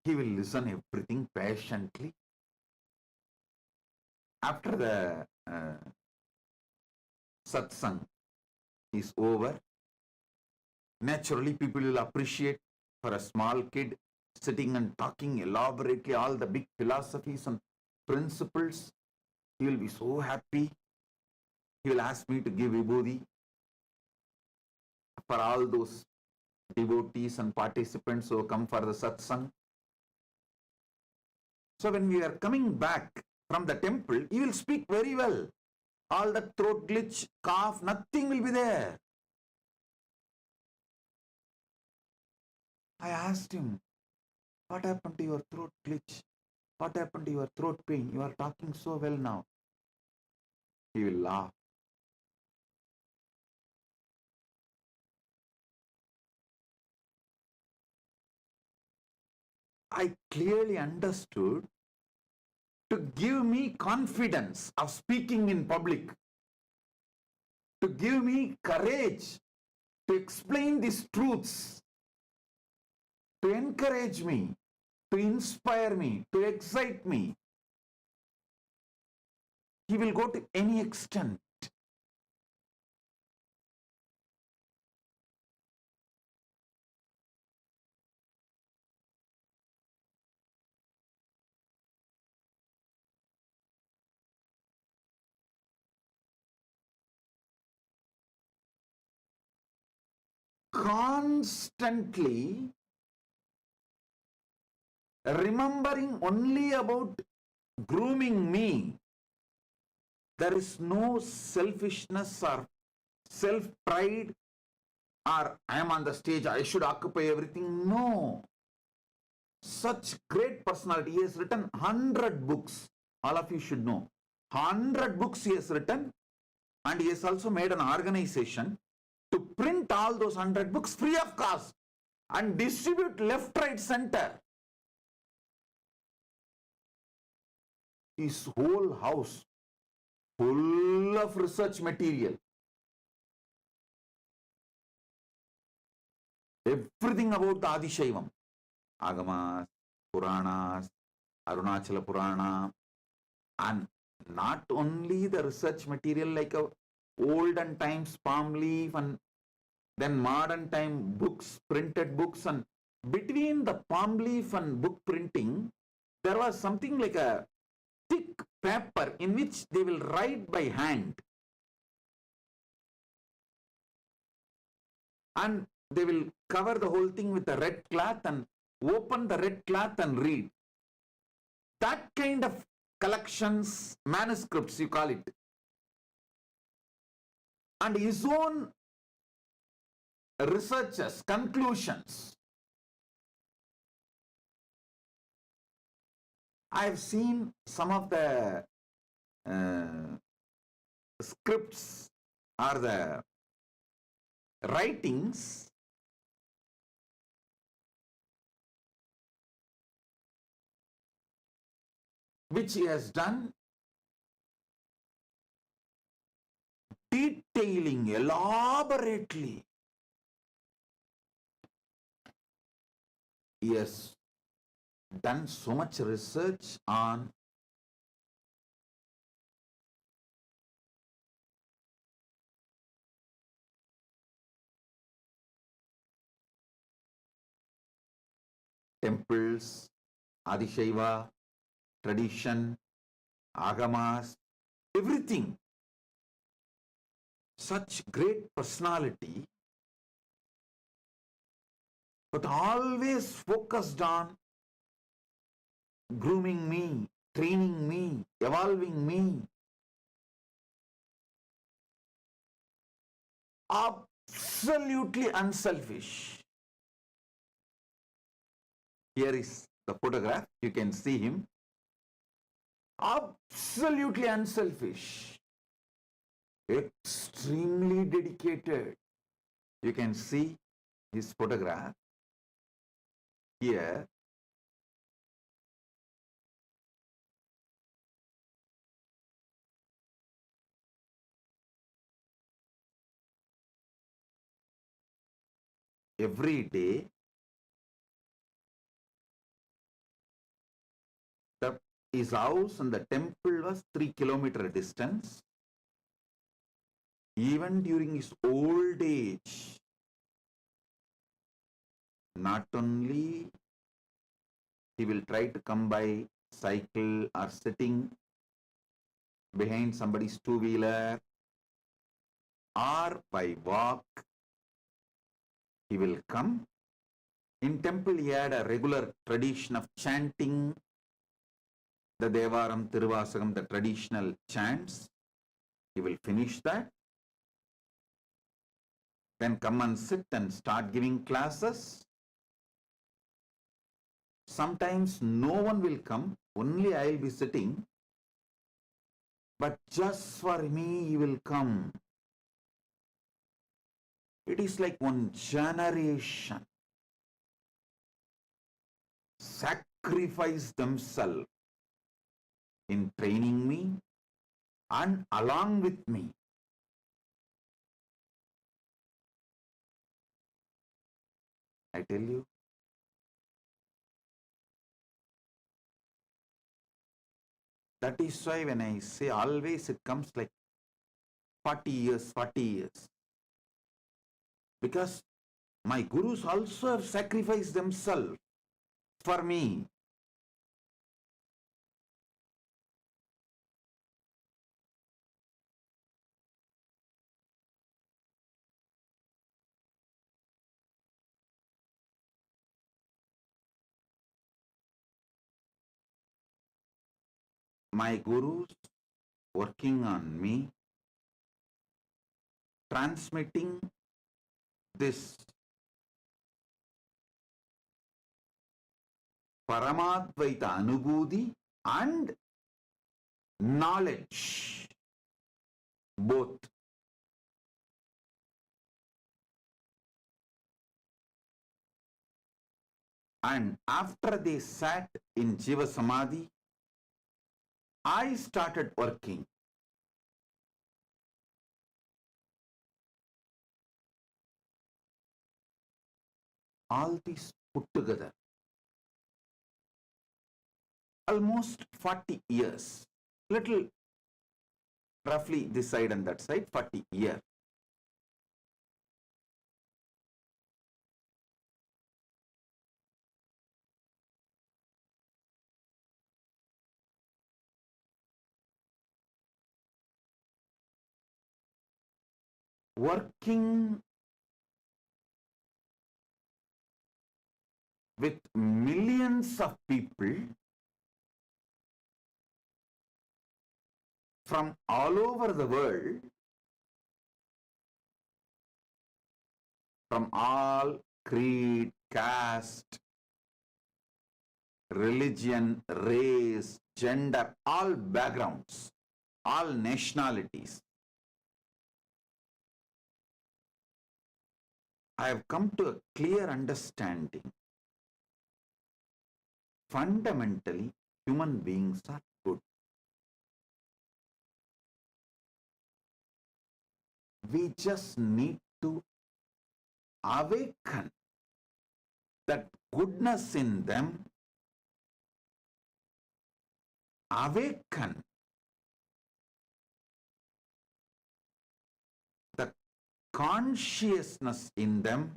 He will listen everything patiently. After the satsang is over, naturally people will appreciate for a small kid sitting and talking elaborately all the big philosophies and principles. He will be so happy. He will ask me to give vibhuti for all those devotees and participants who come for the satsang. So when we are coming back from the temple, he will speak very well. All the throat glitch, cough, nothing will be there. I asked him, what happened to your throat glitch? What happened to your throat pain? You are talking so well now. He will laugh. I clearly understood, to give me confidence of speaking in public, to give me courage to explain these truths, to encourage me, to inspire me, to excite me. He will go to any extent. Constantly remembering only about grooming me. There is no selfishness or self-pride or I am on the stage, I should occupy everything. No. Such great personality. He has written 100 books. All of you should know. 100 books he has written. And he has also made an organization to print all those 100 books free of cost and distribute left, right, center. His whole house full of research material. Everything about the Adishaivam. Agamas, Puranas, Arunachala Purana, and not only the research material like a olden times palm leaf and then modern time books, printed books, and between the palm leaf and book printing, there was something like a thick paper in which they will write by hand. And they will cover the whole thing with a red cloth and open the red cloth and read. That kind of collections, manuscripts, you call it. And his own researches, conclusions. I have seen some of the scripts or the writings which he has done, detailing elaborately. He has done so much research on temples, Adishaiva, tradition, agamas, everything. Such great personality, but always focused on grooming me, training me, evolving me. Absolutely unselfish. Here is the photograph. You can see him. Absolutely unselfish. Extremely dedicated. You can see his photograph here. Every day, his house and the temple was 3 kilometer distance. Even during his old age, not only he will try to come by cycle or sitting behind somebody's two-wheeler or by walk, he will come. In temple, he had a regular tradition of chanting the Devaram, Tiruvasagam, the traditional chants. He will finish that. Then come and sit and start giving classes. Sometimes no one will come, only I will be sitting. But just for me, he will come. It is like one generation. Sacrifice themselves in training me and along with me. I tell you, that is why when I say always, it comes like 40 years, 40 years. Because my gurus also have sacrificed themselves for me. My gurus working on me, transmitting this Paramadvaita Anubhuti and knowledge, both. And after they sat in Jiva Samadhi, I started working. All these put together, almost 40 years, little roughly this side and that side, 40 years. Working with millions of people from all over the world, from all creed, caste, religion, race, gender, all backgrounds, all nationalities. I have come to a clear understanding. Fundamentally, human beings are good. We just need to awaken that goodness in them, awaken the consciousness in them,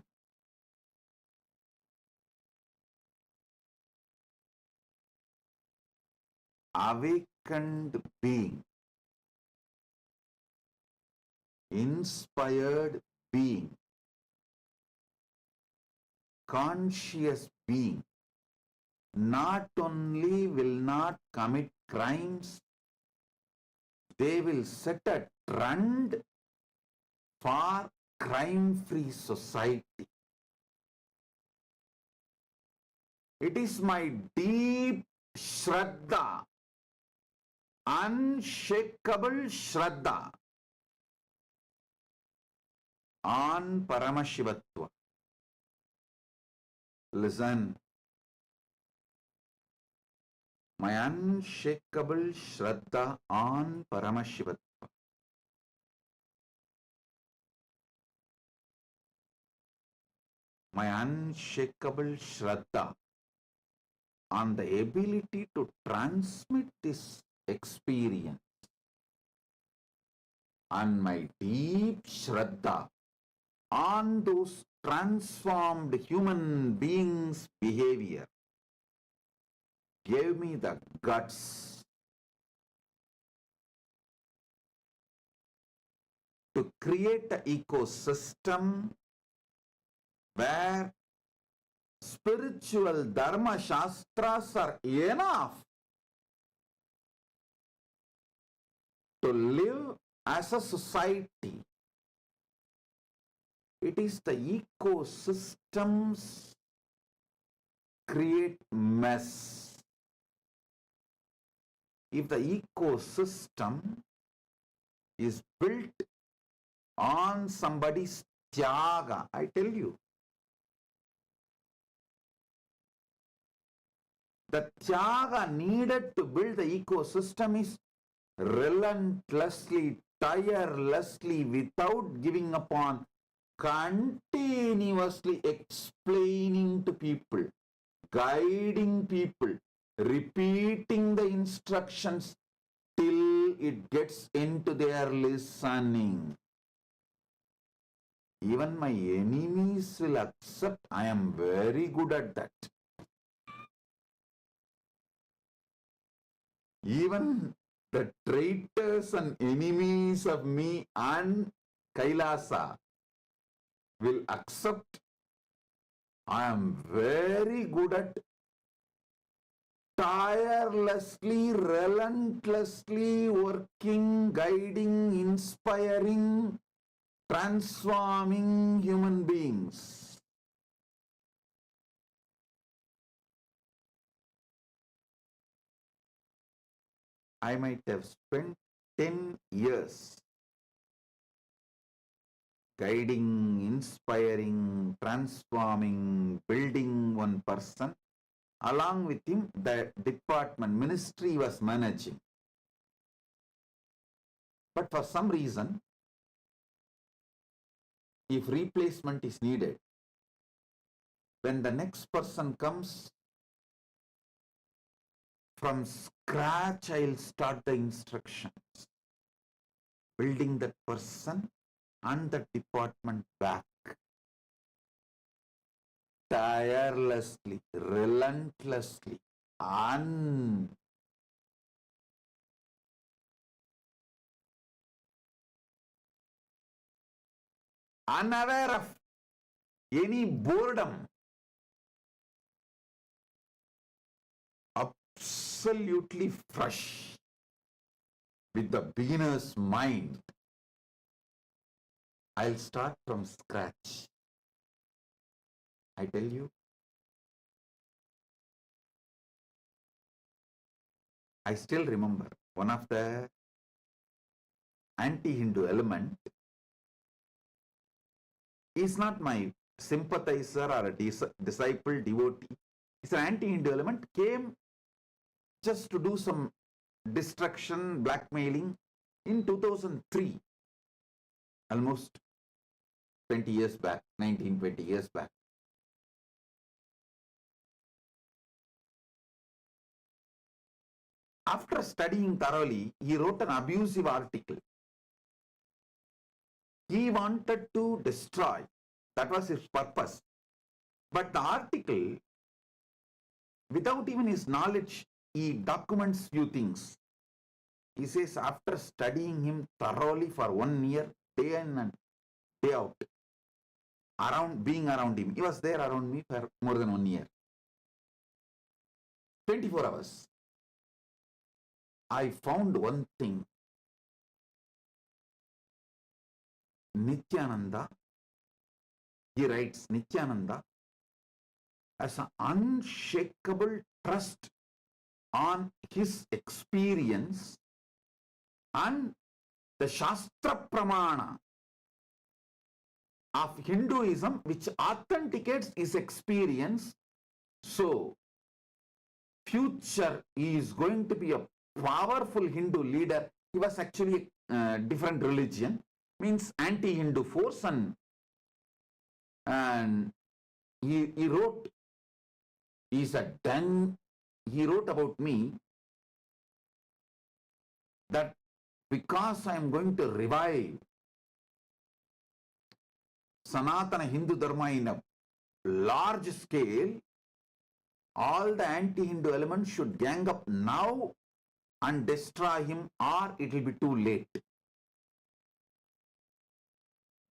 awakened being, inspired being, conscious being, not only will not commit crimes, they will set a trend for crime-free society. It is my deep Shraddha, unshakable Shraddha on Paramashivatva. Listen, my unshakable Shraddha on Paramashivatva. My unshakable Shraddha on the ability to transmit this experience, and my deep Shraddha on those transformed human beings' behavior gave me the guts to create an ecosystem where spiritual dharma shastras are enough to live as a society. It is the ecosystems create mess. If the ecosystem is built on somebody's tyaga, I tell you, the tyaga needed to build the ecosystem is relentlessly, tirelessly, without giving up on, continuously explaining to people, guiding people, repeating the instructions till it gets into their listening. Even my enemies will accept I am very good at that. Even the traitors and enemies of me and Kailasa will accept I am very good at tirelessly, relentlessly working, guiding, inspiring, transforming human beings. I might have spent 10 years guiding, inspiring, transforming, building one person. Along with him, the department, ministry was managing. But for some reason, if replacement is needed, when the next person comes, from scratch, I'll start the instructions, building that person and the department back. Tirelessly, relentlessly, unaware of any boredom, absolutely fresh, with the beginner's mind. I'll start from scratch. I tell you, I still remember one of the anti-Hindu element is not my sympathizer or a disciple, devotee. It's an anti-Hindu element, came just to do some destruction, blackmailing in 2003, almost 20 years back, 20 years back. After studying thoroughly, he wrote an abusive article. He wanted to destroy. That was his purpose. But the article, without even his knowledge, he documents few things. He says, after studying him thoroughly for 1 year, day in and day out, being around him, he was there around me for more than 1 year. 24 hours. I found one thing. Nithyananda, he writes, Nithyananda has an unshakable trust on his experience and the Shastra Pramana of Hinduism, which authenticates his experience. So, future he is going to be a powerful Hindu leader. He was actually a different religion, means anti-Hindu force, and he wrote, he wrote about me that because I am going to revive Sanatana Hindu Dharma in a large scale, all the anti-Hindu elements should gang up now and destroy him, or it will be too late.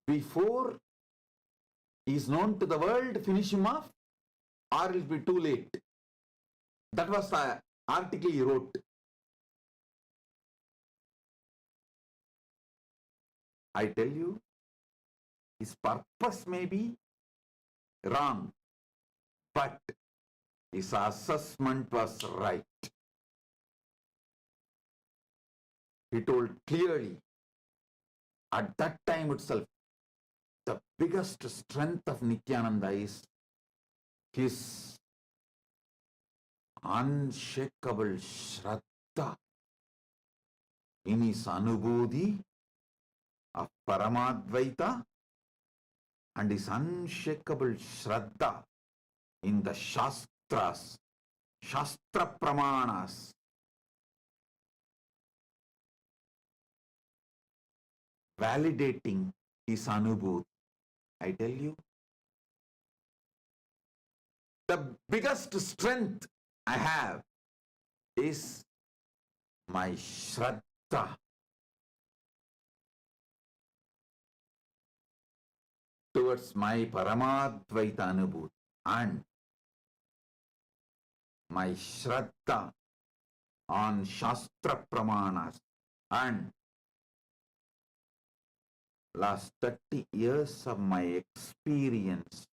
Before he is known to the world, finish him off, or it will be too late. That was the article he wrote. I tell you, his purpose may be wrong, but his assessment was right. He told clearly, at that time itself, the biggest strength of Nithyananda is his unshakable Shraddha in his Anubodhi of Paramadvaita and his unshakable Shraddha in the Shastras, Shastra Pramanas. Validating his Anubodhi. I tell you, the biggest strength I have is my Shraddha towards my Paramadvaita Anubodhi and my Shraddha on Shastra Pramanas and last 30 years of my experience,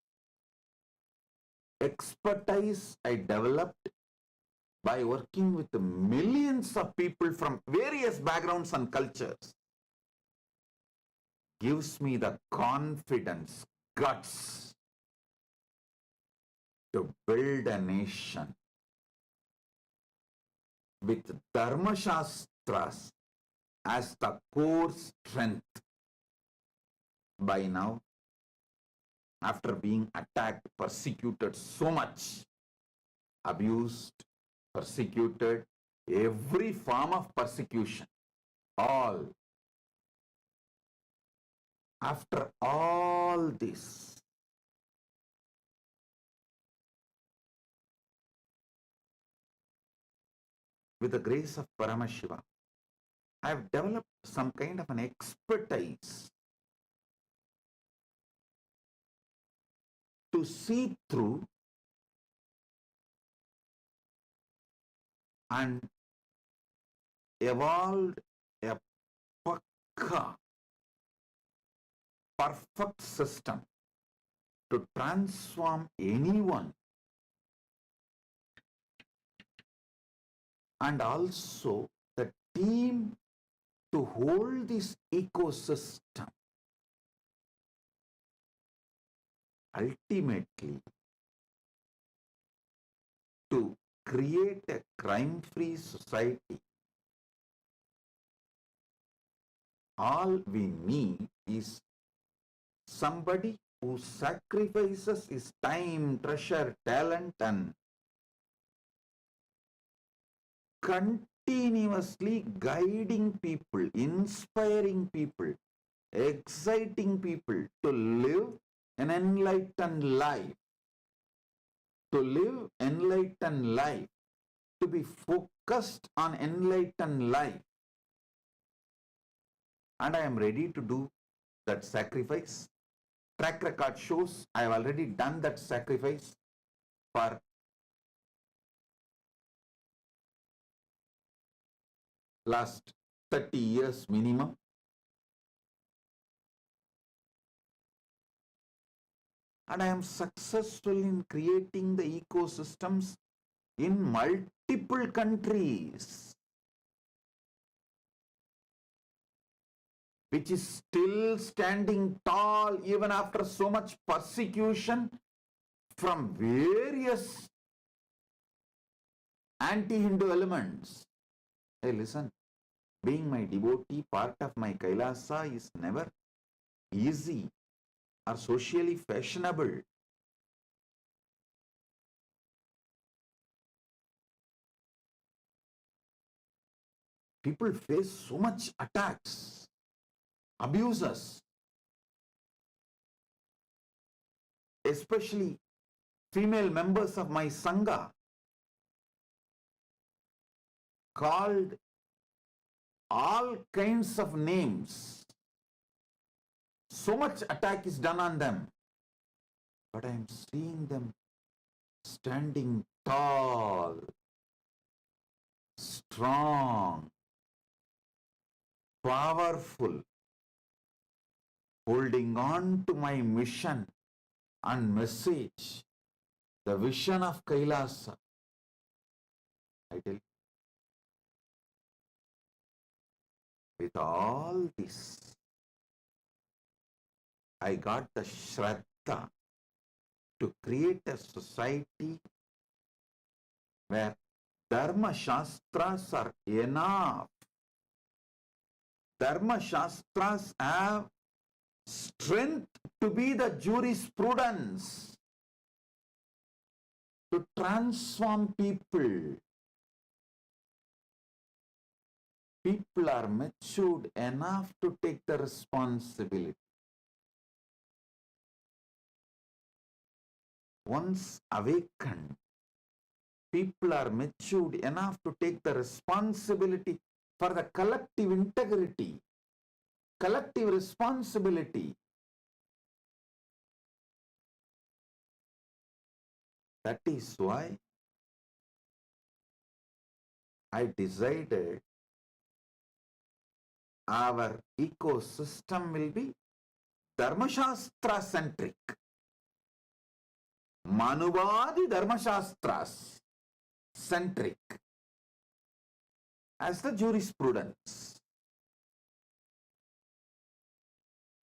expertise I developed by working with millions of people from various backgrounds and cultures, gives me the confidence, guts to build a nation with Dharma Shastras as the core strength. By now, after being attacked, persecuted so much, abused, persecuted, every form of persecution, all. After all this, with the grace of Paramashiva, I have developed some kind of an expertise to see through and evolve a pakka, perfect system to transform anyone, and also the team to hold this ecosystem. Ultimately, to create a crime-free society, all we need is somebody who sacrifices his time, treasure, talent, and continuously guiding people, inspiring people, exciting people to live an enlightened life, to be focused on enlightened life. And I am ready to do that sacrifice. Track record shows I have already done that sacrifice for last 30 years minimum. And I am successful in creating the ecosystems in multiple countries, which is still standing tall even after so much persecution from various anti-Hindu elements. Hey, listen, being my devotee, part of my Kailasa is never easy or socially fashionable. People face so much attacks, abuses, especially female members of my Sangha, called all kinds of names. So much attack is done on them. But I am seeing them standing tall, strong, powerful, holding on to my mission and message, the vision of Kailasa. I tell you, with all this, I got the Shraddha to create a society where Dharma Shastras are enough. Dharma Shastras have strength to be the jurisprudence to transform people. People are matured enough to take the responsibility. Once awakened, people are matured enough to take the responsibility for the collective integrity, collective responsibility. That is why I decided our ecosystem will be Dharmashastra centric. Manuvadi Dharmashastras centric as the jurisprudence.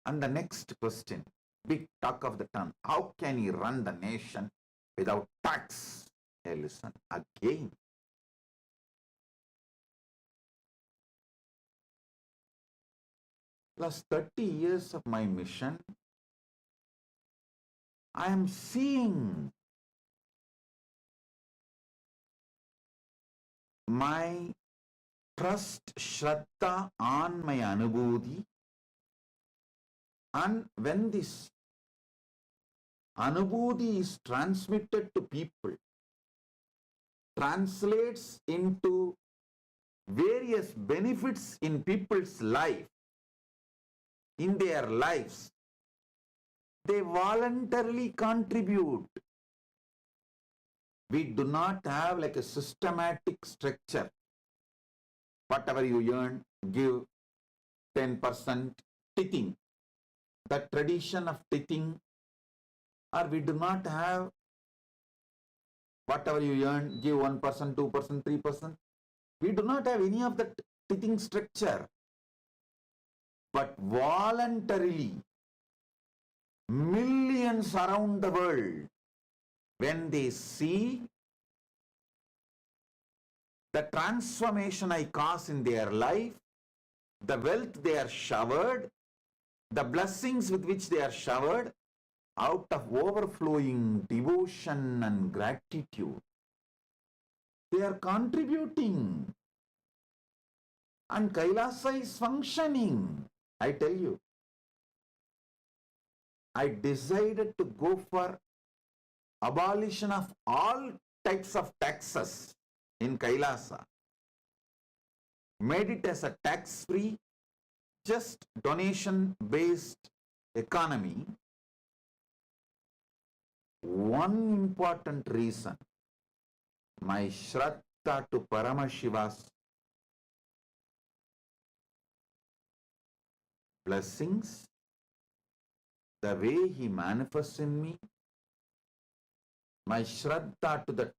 And the next question, big talk of the town, how can he run the nation without tax? Hey, listen again. Last 30 years of my mission, I am seeing my trust, shraddha on my anubhuti, and when this anubhuti is transmitted to people, translates into various benefits in people's life, in their lives, they voluntarily contribute. We do not have like a systematic structure. Whatever you earn, give 10% tithing. The tradition of tithing, or we do not have whatever you earn, give 1%, 2%, 3%. We do not have any of that tithing structure. But voluntarily, millions around the world, when they see the transformation I cause in their life, the wealth they are showered, the blessings with which they are showered, out of overflowing devotion and gratitude, they are contributing. And Kailasa is functioning. I tell you, I decided to go for abolition of all types of taxes in Kailasa. Made it as a tax-free, just donation-based economy. One important reason, my shraddha to Paramashiva's blessings, the way he manifests in me, my shraddha to the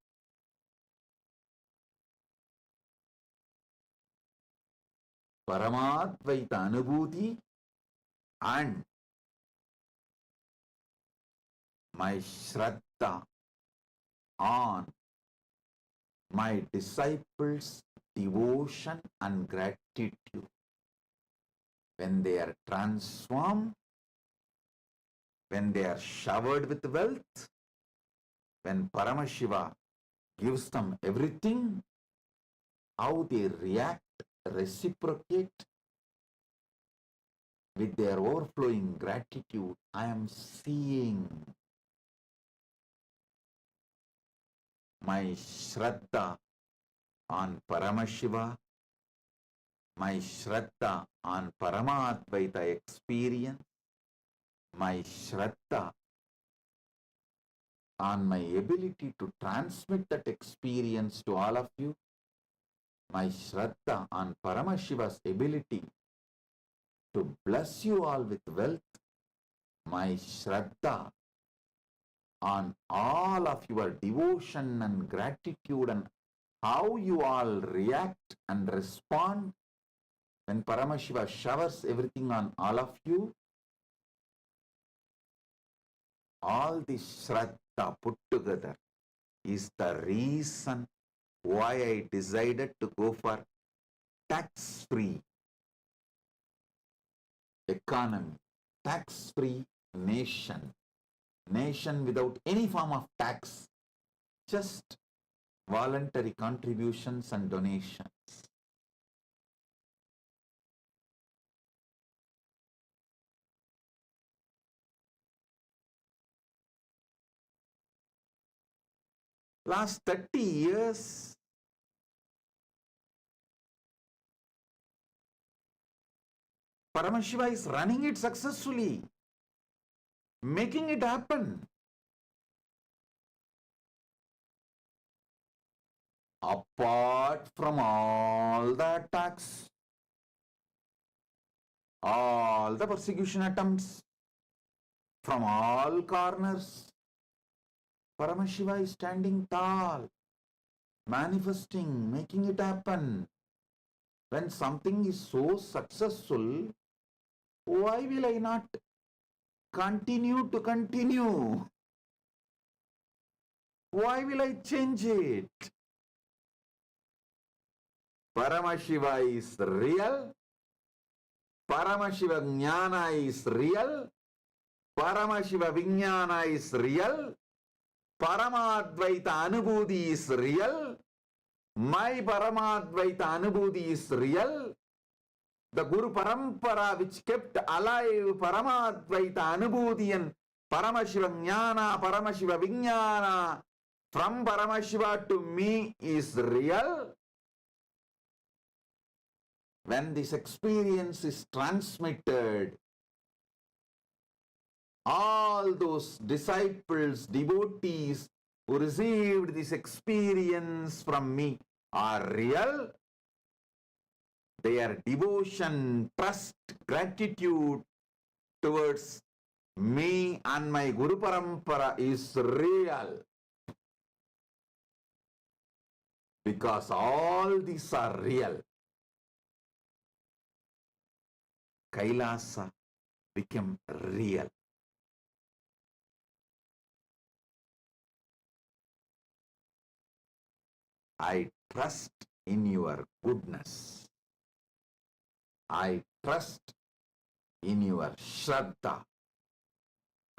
Paramadvaita Anubhuti, and my shraddha on my disciples' devotion and gratitude. When they are transformed, when they are showered with wealth, when Paramashiva gives them everything, how they react, reciprocate with their overflowing gratitude, I am seeing. My shraddha on Paramashiva, my shraddha on Paramadvaita experience, my shraddha on my ability to transmit that experience to all of you, my shraddha on Paramashiva's ability to bless you all with wealth, my shraddha on all of your devotion and gratitude and how you all react and respond when Paramashiva showers everything on all of you. All this shraddha put together is the reason why I decided to go for tax-free economy, tax-free nation, nation without any form of tax, just voluntary contributions and donations. Last 30 years, Paramashiva is running it successfully, making it happen. Apart from all the attacks, all the persecution attempts from all corners, Paramashiva is standing tall, manifesting, making it happen. When something is so successful, why will I not continue to continue? Why will I change it? Paramashiva is real. Paramashiva Jnana is real. Paramashiva Vijnana is real. Paramadvaita Anubhuti is real. My Paramadvaita Anubhuti is real. The Guru Parampara which kept alive Paramadvaita Anubhuti and Paramashiva Jnana, Paramashiva Vijnana from Paramashiva to me is real. When this experience is transmitted, all those disciples, devotees who received this experience from me are real. Their devotion, trust, gratitude towards me and my Guru Parampara is real. Because all these are real. Kailasa became real. I trust in your goodness. I trust in your Shraddha.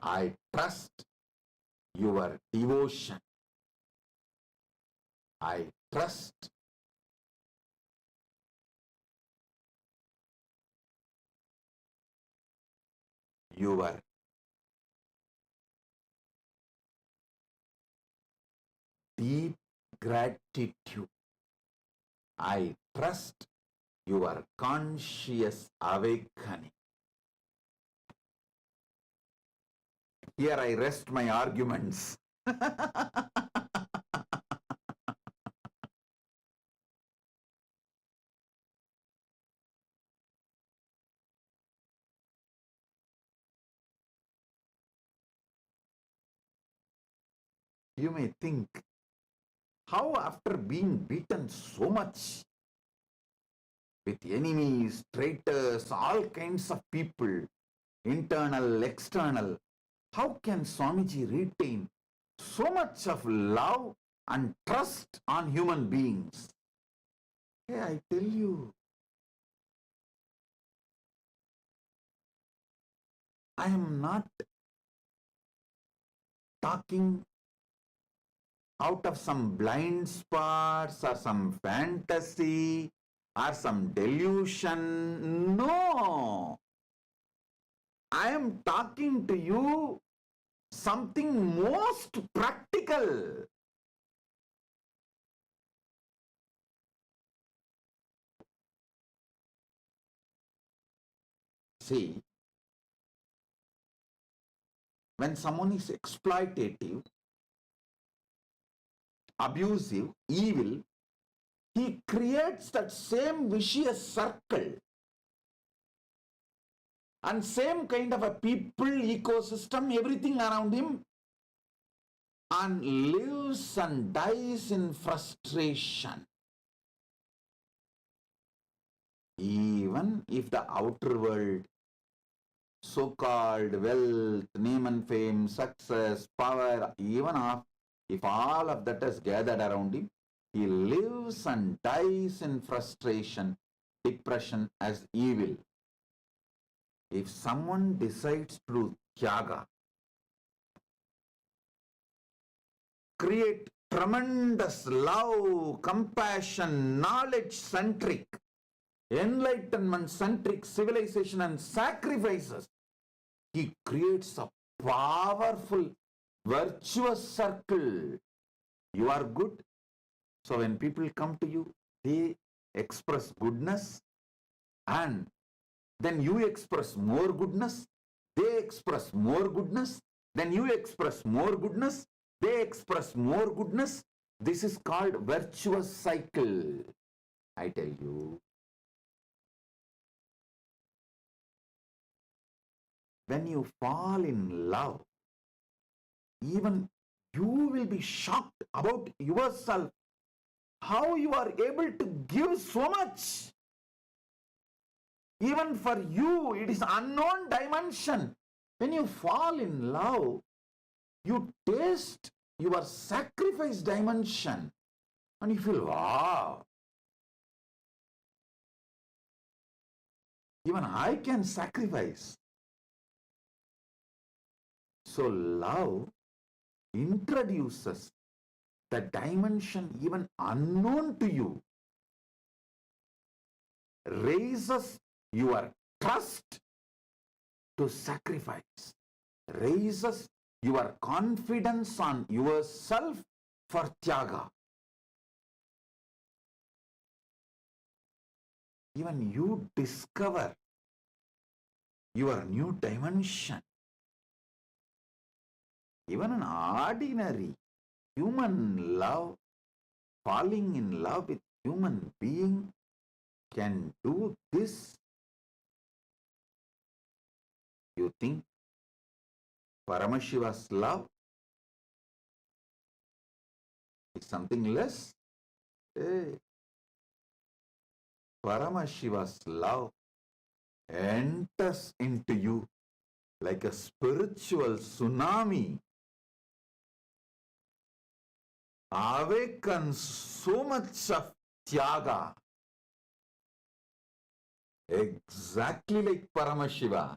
I trust your devotion. I trust your deep gratitude. I trust your conscious awakening. Here I rest my arguments. You may think, how after being beaten so much with enemies, traitors, all kinds of people, internal, external, how can Swamiji retain so much of love and trust on human beings? Hey, I tell you, I am not talking out of some blind spots or some fantasy or some delusion. No. I am talking to you something most practical. See, when someone is exploitative, abusive, evil, he creates that same vicious circle and same kind of a people, ecosystem, everything around him, and lives and dies in frustration. Even if the outer world, so-called wealth, name and fame, success, power, even if all of that is gathered around him, he lives and dies in frustration, depression as evil. If someone decides to do tyaga, create tremendous love, compassion, knowledge-centric, enlightenment-centric civilization and sacrifices, he creates a powerful, virtuous circle. You are good. So when people come to you, they express goodness, and then you express more goodness, they express more goodness, then you express more goodness, they express more goodness. This is called virtuous cycle. I tell you. When you fall in love, even you will be shocked about yourself, how you are able to give so much. Even for you, it is unknown dimension. When you fall in love, you taste your sacrifice dimension and you feel, wow, even I can sacrifice. So love introduces the dimension even unknown to you, raises your trust to sacrifice, raises your confidence on yourself for tyaga. Even you discover your new dimension. Even an ordinary human love, falling in love with human being can do this. You think Paramashiva's love is something less? Hey, Paramashiva's love enters into you like a spiritual tsunami, awakens so much of tyaga, exactly like Paramashiva.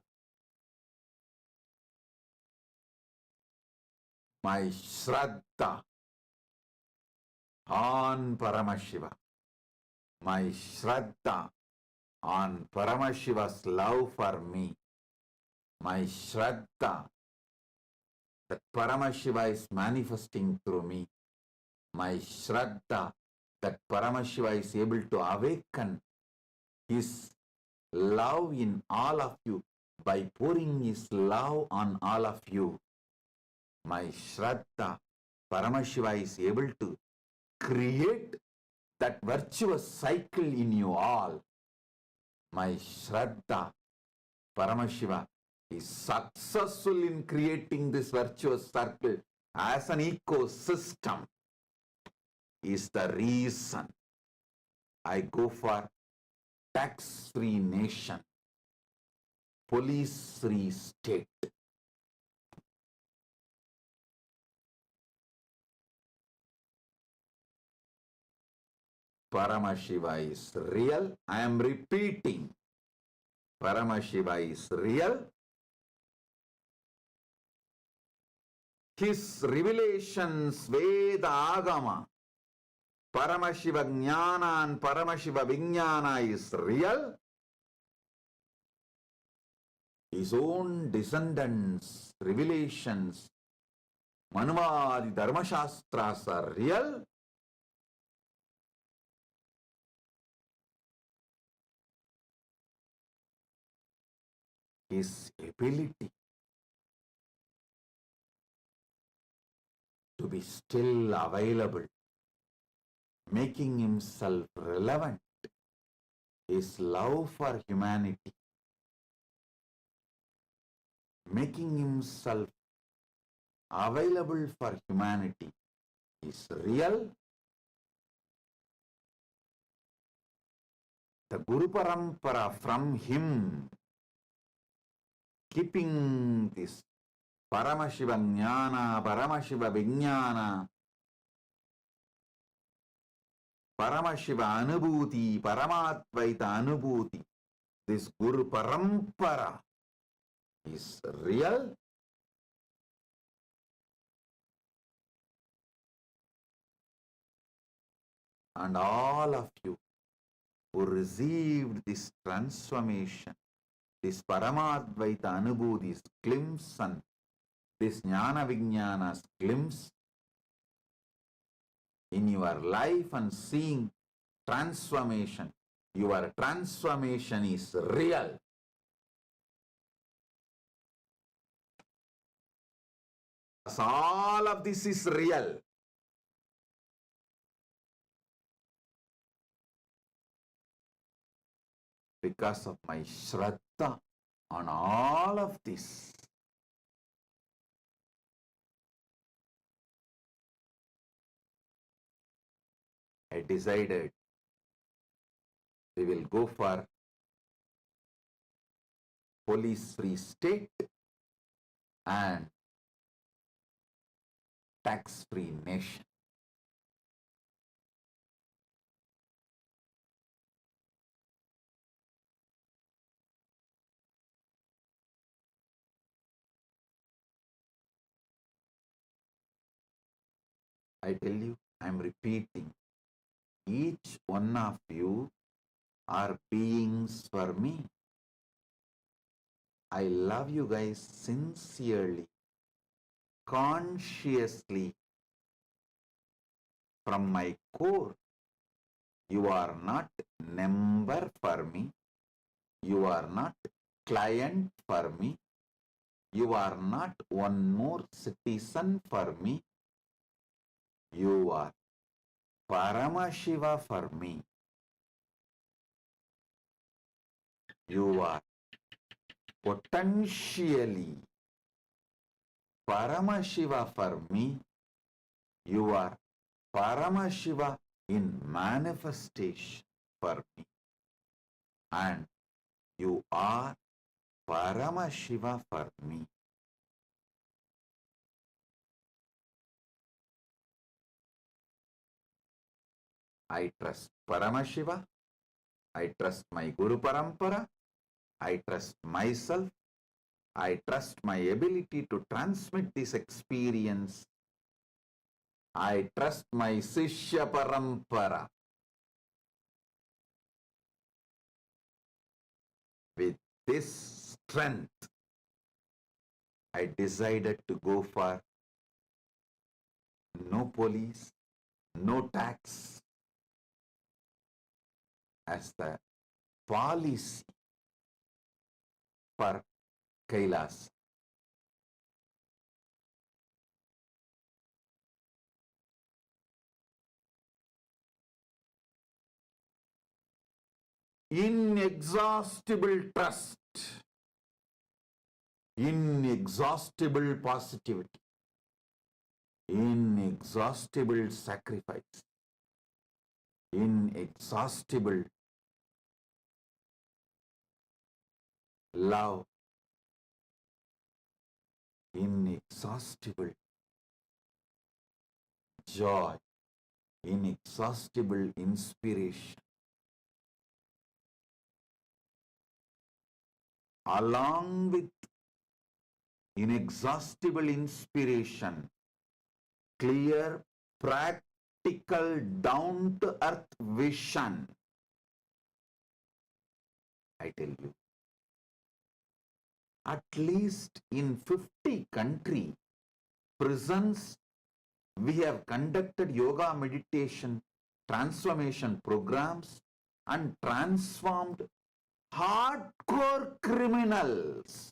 My Shraddha on Paramashiva, my Shraddha on Paramashiva's love for me, my Shraddha that Paramashiva is manifesting through me, my Shraddha that Paramashiva is able to awaken his love in all of you by pouring his love on all of you. My Shraddha, Paramashiva is able to create that virtuous cycle in you all. My Shraddha, Paramashiva is successful in creating this virtuous circle as an ecosystem. Is the reason I go for tax-free nation, police-free state. Paramashiva is real. I am repeating. Paramashiva is real. His revelations, Veda Agama, Paramashiva Jnana and Paramashiva Vijnana is real. His own descendants, revelations, Manuvadi Dharmashastras are real. His ability to be still available, making himself relevant, his love for humanity, making himself available for humanity is real. The Guru Parampara from him, keeping this Paramashiva Jnana, Paramashiva Vijnana, Paramashiva Anubhuti, Paramatvaita Anubhuti, this Guru Parampara is real. And all of you who received this transformation, this Paramadvaita Anubhuti's glimpse and this Jnana Vijnana's glimpse in your life and seeing transformation, your transformation is real. All of this is real. Because of my Shraddha on all of this. I decided we will go for police-free state, and tax-free nation. I tell you, I'm repeating, each one of you are beings for me. I love you guys sincerely, consciously, from my core. You are not number for me. You are not client for me. You are not one more citizen for me. You are Paramashiva for me. You are potentially Paramashiva for me. You are Paramashiva in manifestation for me. And you are Paramashiva for me. I trust Paramashiva. I trust my Guru Parampara. I trust myself. I trust my ability to transmit this experience. I trust my Sishya Parampara. With this strength, I decided to go for no police, no tax as the policy for Kailas. Inexhaustible trust, inexhaustible positivity, inexhaustible sacrifice, inexhaustible love, inexhaustible joy, inexhaustible inspiration. Along with inexhaustible inspiration, clear, practical, down-to-earth vision. I tell you, at least in 50 countries, prisons, we have conducted yoga, meditation, transformation programs and transformed hardcore criminals,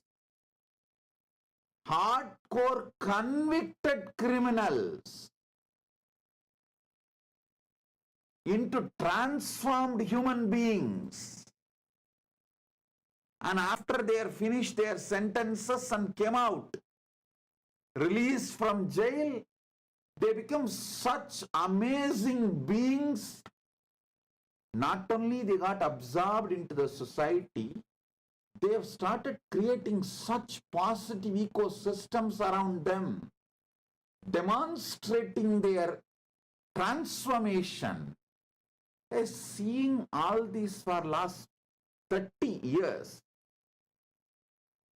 hardcore convicted criminals into transformed human beings. And after they are finished their sentences and came out, released from jail, they become such amazing beings. Not only they got absorbed into the society, they have started creating such positive ecosystems around them, demonstrating their transformation. Seeing all this for last 30 years,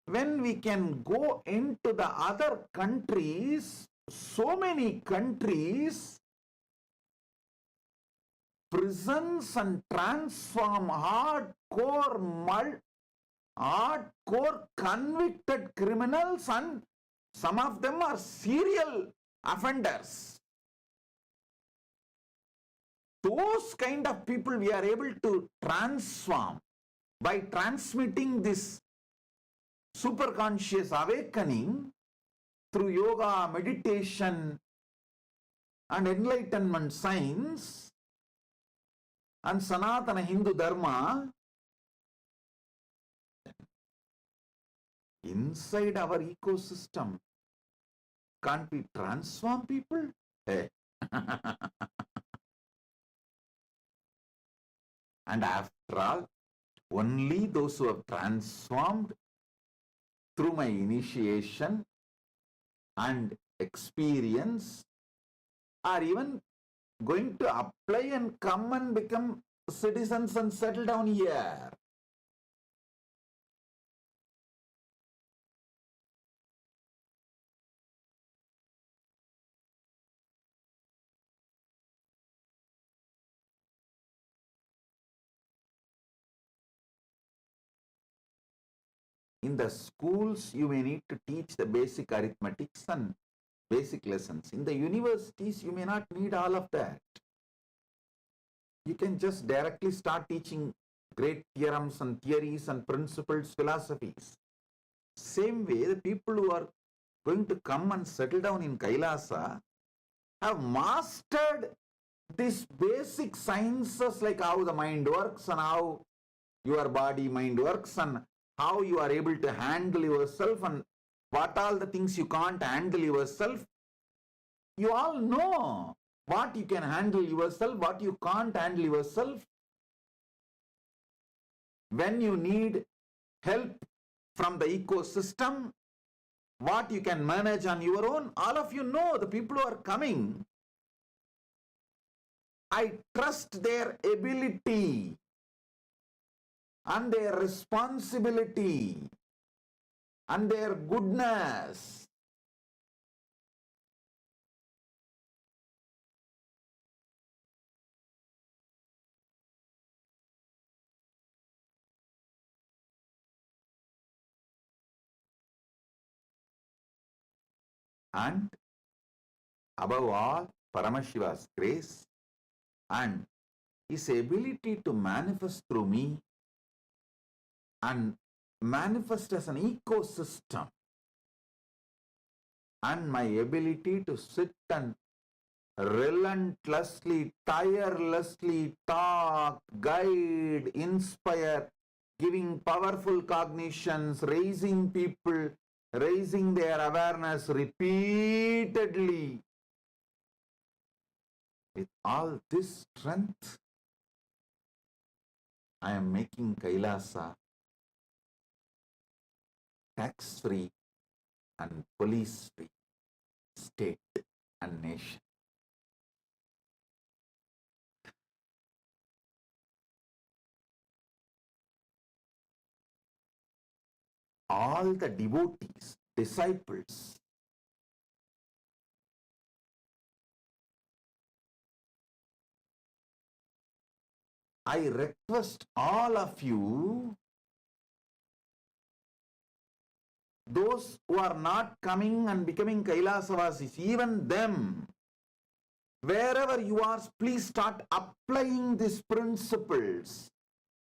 when we can go into the other countries, so many countries, prisons and transform hardcore convicted criminals, and some of them are serial offenders. Those kind of people we are able to transform by transmitting this superconscious awakening through yoga, meditation and enlightenment science and Sanatana Hindu Dharma. Inside our ecosystem, can't we transform people? Hey. And after all, only those who have transformed through my initiation and experience, are even going to apply and come and become citizens and settle down here. In the schools, you may need to teach the basic arithmetics and basic lessons. In the universities, you may not need all of that. You can just directly start teaching great theorems and theories and principles, philosophies. Same way, the people who are going to come and settle down in Kailasa have mastered these basic sciences, like how the mind works and how your body mind works and how you are able to handle yourself and what all the things you can't handle yourself. You all know what you can handle yourself, what you can't handle yourself. When you need help from the ecosystem, what you can manage on your own, all of you know. The people who are coming, I trust their ability and their responsibility and their goodness. And above all, Paramashiva's grace and his ability to manifest through me and manifest as an ecosystem, and my ability to sit and relentlessly, tirelessly talk, guide, inspire, giving powerful cognitions, raising people, raising their awareness repeatedly. With all this strength, I am making Kailasa tax-free and police-free state and nation. All the devotees, disciples, I request all of you, those who are not coming and becoming Kailasavasis, even them, wherever you are, please start applying these principles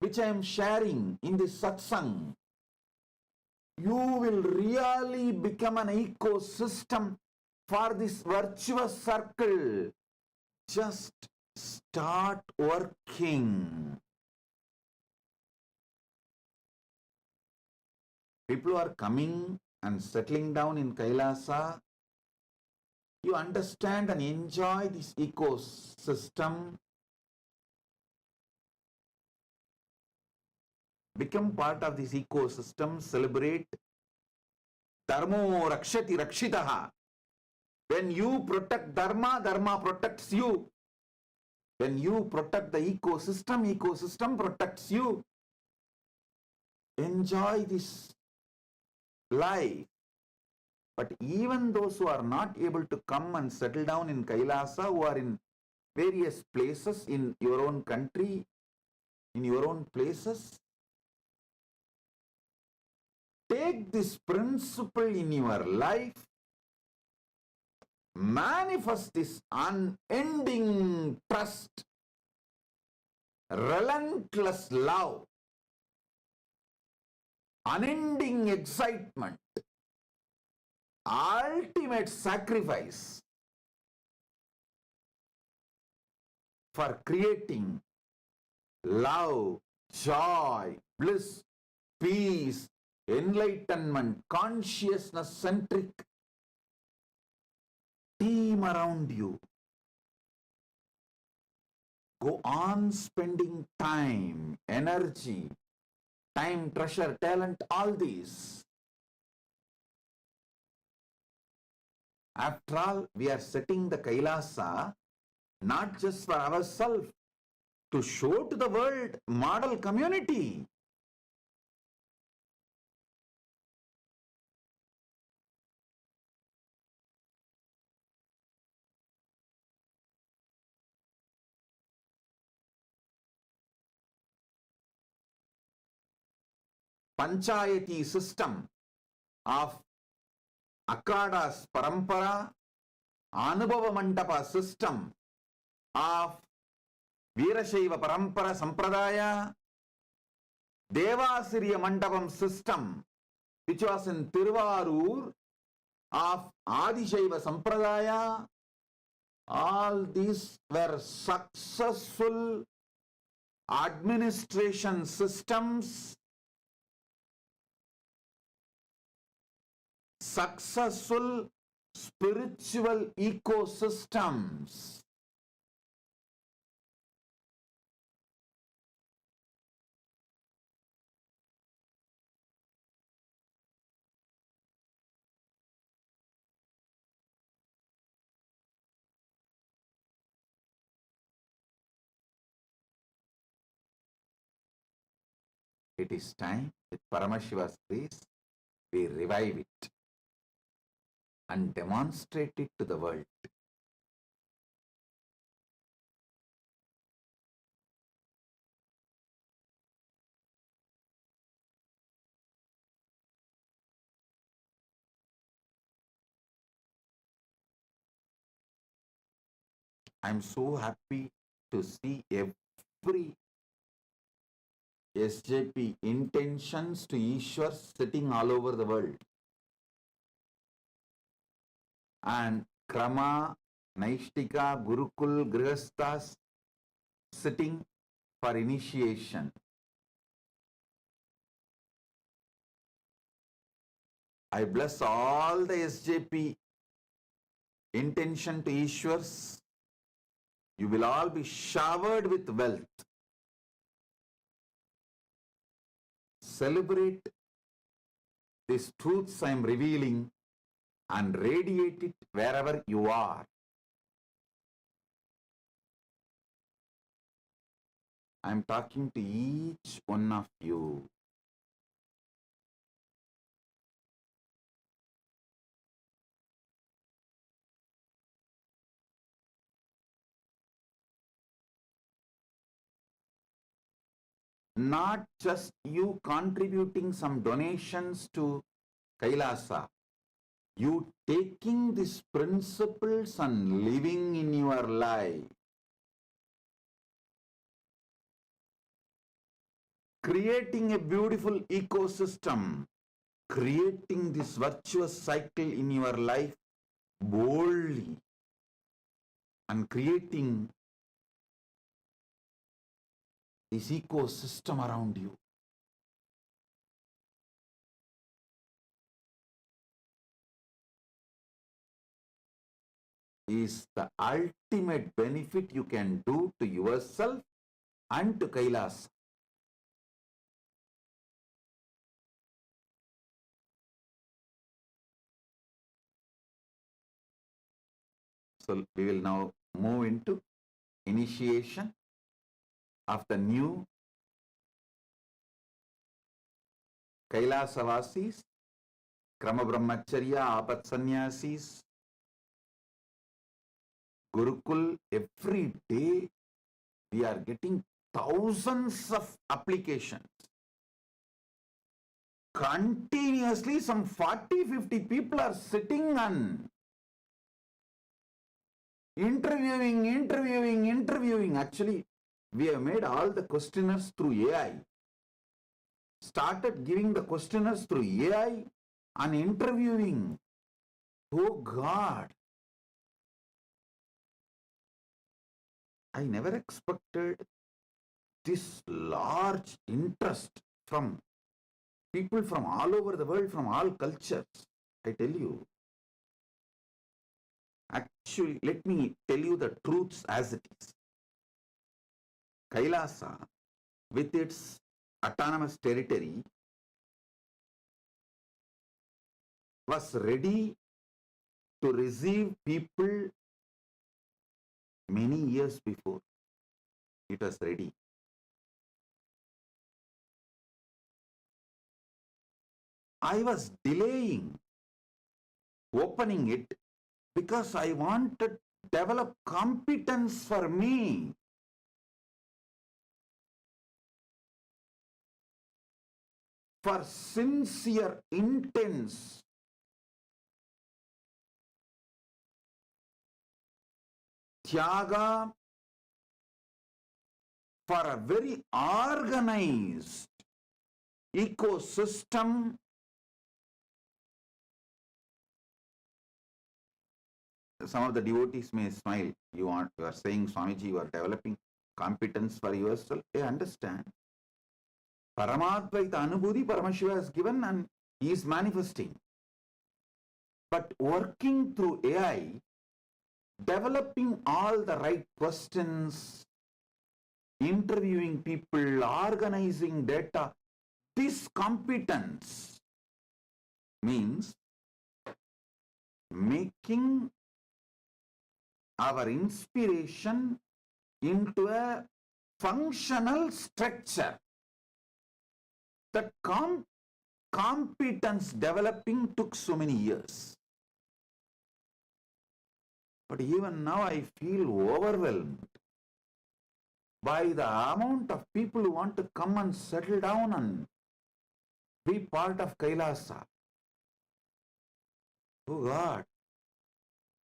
which I am sharing in this satsang. You will really become an ecosystem for this virtuous circle. Just start working. People who are coming and settling down in Kailasa, you understand and enjoy this ecosystem. Become part of this ecosystem, celebrate. Dharmo rakshati rakshitaha. When you protect Dharma, Dharma protects you. When you protect the ecosystem, ecosystem protects you. Enjoy this life. But even those who are not able to come and settle down in Kailasa, who are in various places in your own country, in your own places, take this principle in your life, manifest this unending trust, relentless love, unending excitement, ultimate sacrifice for creating love, joy, bliss, peace, enlightenment, consciousness-centric team around you. Go on spending time, energy, time, treasure, talent, all these After all, we are setting the Kailasa not just for ourselves, to show to the world model community. Panchayati system of Akhadas Parampara, Anubhava Mandapa system of Veerashaiva Parampara Sampradaya, Devasiriya Mandapam system, which was in Tiruvarur of Adishaiva Sampradaya, all these were successful administration systems, successful spiritual ecosystems. It is time, with Paramashiva's grace, we revive it and demonstrate it to the world. I am so happy to see every SJP intentions to Ishwar sitting all over the world. And Krama, Naishtika, Gurukul, Grihasthas sitting for initiation. I bless all the SJP intention to Ishwars. You will all be showered with wealth. Celebrate these truths I am revealing and radiate it wherever you are. I am talking to each one of you. Not just you contributing some donations to Kailasa, you taking these principles and living in your life. Creating a beautiful ecosystem, creating this virtuous cycle in your life boldly, and creating this ecosystem around you. Is the ultimate benefit you can do to yourself and to Kailas. So we will now move into initiation of the new Kailasavasis, Krama Brahmacharya, Apat Sannyasis, Gurukul. Every day we are getting thousands of applications. Continuously some 40-50 people are sitting and interviewing. Actually, we have made all the questionnaires through AI. Started giving the questionnaires through AI and interviewing. Oh God! I never expected this large interest from people from all over the world, from all cultures. I tell you. Actually, let me tell you the truths as it is. Kailasa, with its autonomous territory, was ready to receive people many years before it was ready. I was delaying opening it because I wanted to develop competence for me. For sincere, intense Tyaga, for a very organized ecosystem some of the devotees may smile. You are saying, Swamiji, you are developing competence for yourself. They understand. Paramadvaita Anubhuti Paramashiva has given and he is manifesting. But working through AI, developing all the right questions, interviewing people, organizing data, this competence means making our inspiration into a functional structure. That competence developing took so many years. But even now I feel overwhelmed by the amount of people who want to come and settle down and be part of Kailasa. Oh God,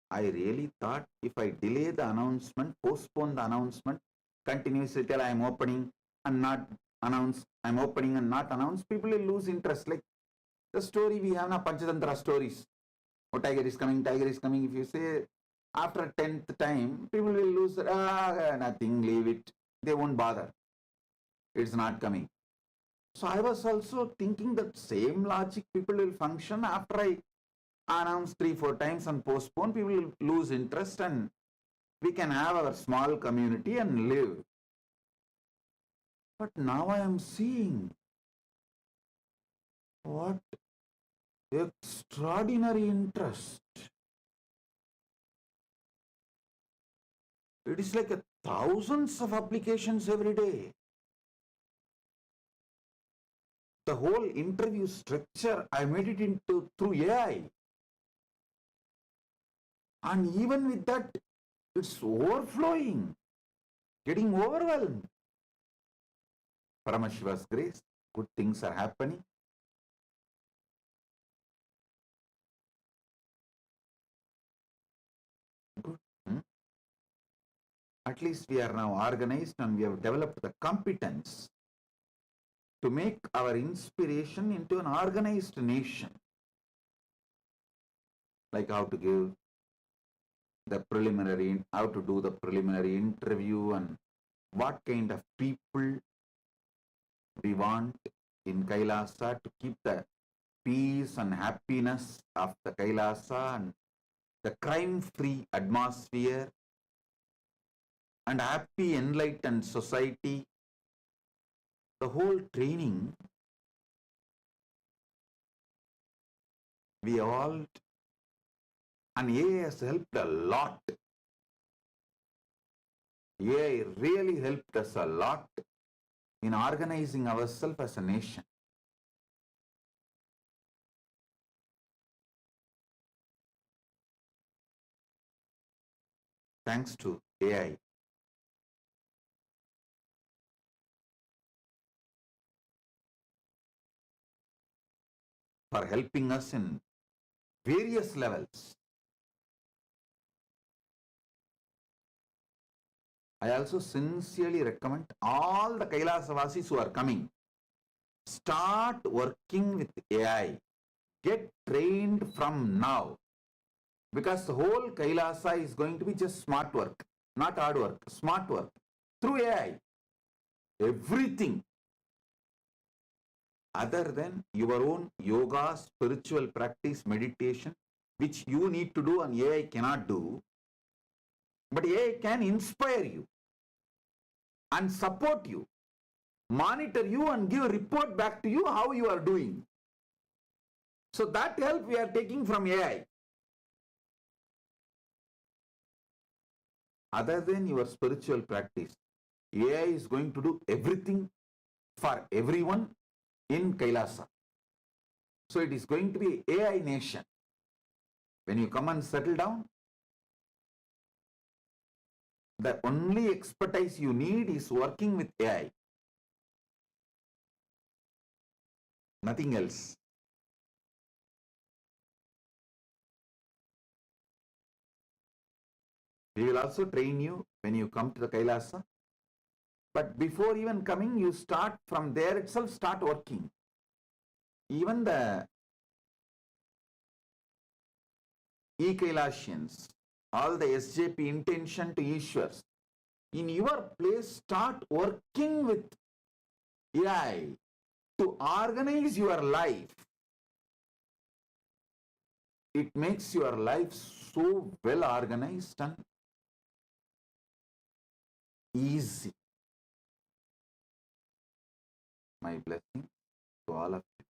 I really thought if I delay the announcement, postpone the announcement, continuously tell I am opening and not announce, I am opening and not announce, people will lose interest. Like the story we have now, Panchatantra stories. Oh, tiger is coming, tiger is coming. If you say after 10th time, people will lose, nothing, leave it. They won't bother. It's not coming. So I was also thinking that same logic people will function after I announce 3-4 times and postpone, people will lose interest and we can have our small community and live. But now I am seeing what extraordinary interest. It is like thousands of applications every day. The whole interview structure, I made it into through AI. And even with that, it's overflowing, getting overwhelmed. Paramashiva's grace, good things are happening. Good. At least we are now organized and we have developed the competence to make our inspiration into an organized nation. Like how to give the preliminary, how to do the preliminary interview and what kind of people we want in Kailasa to keep the peace and happiness of the Kailasa and the crime-free atmosphere and happy, enlightened society. The whole training, we all, and AI has helped a lot. AI really helped us a lot in organizing ourselves as a nation. Thanks to AI. For helping us in various levels. I also sincerely recommend all the Kailasavasis who are coming, start working with AI. Get trained from now. Because the whole Kailasa is going to be just smart work, not hard work, smart work. Through AI. Everything. Other than your own yoga, spiritual practice, meditation, which you need to do and AI cannot do. But AI can inspire you and support you, monitor you and give a report back to you how you are doing. So that help we are taking from AI. other than your spiritual practice. AI is going to do everything for everyone in Kailasa. So it is going to be AI nation. When you come and settle down, the only expertise you need is working with AI. Nothing else. We will also train you when you come to the Kailasa. But before even coming, you start from there itself, start working. Even the E-Kailasians, all the SJP intention to Ishwars, in your place, start working with AI to organize your life. It makes your life so well organized and easy. My blessing to all of you.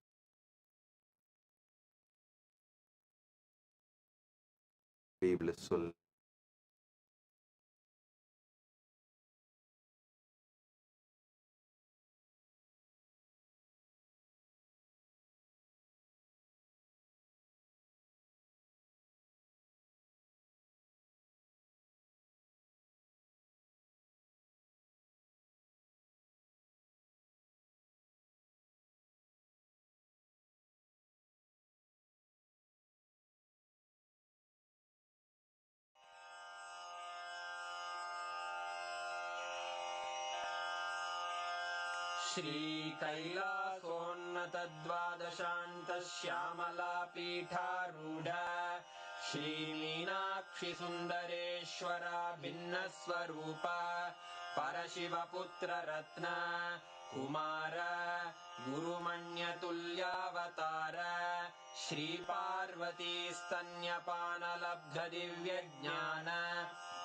Be blissful. श्रीकैलासोन्नतद्वादशान्तश्यामलापीठारूढ श्रीमीनाक्षिसुन्दरेश्वरा भिन्नस्वरूप परशिवपुत्ररत्न Kumar गुरुमण्यतुल्यावतार श्रीपार्वतीस्तन्यपानलब्धदिव्यज्ञान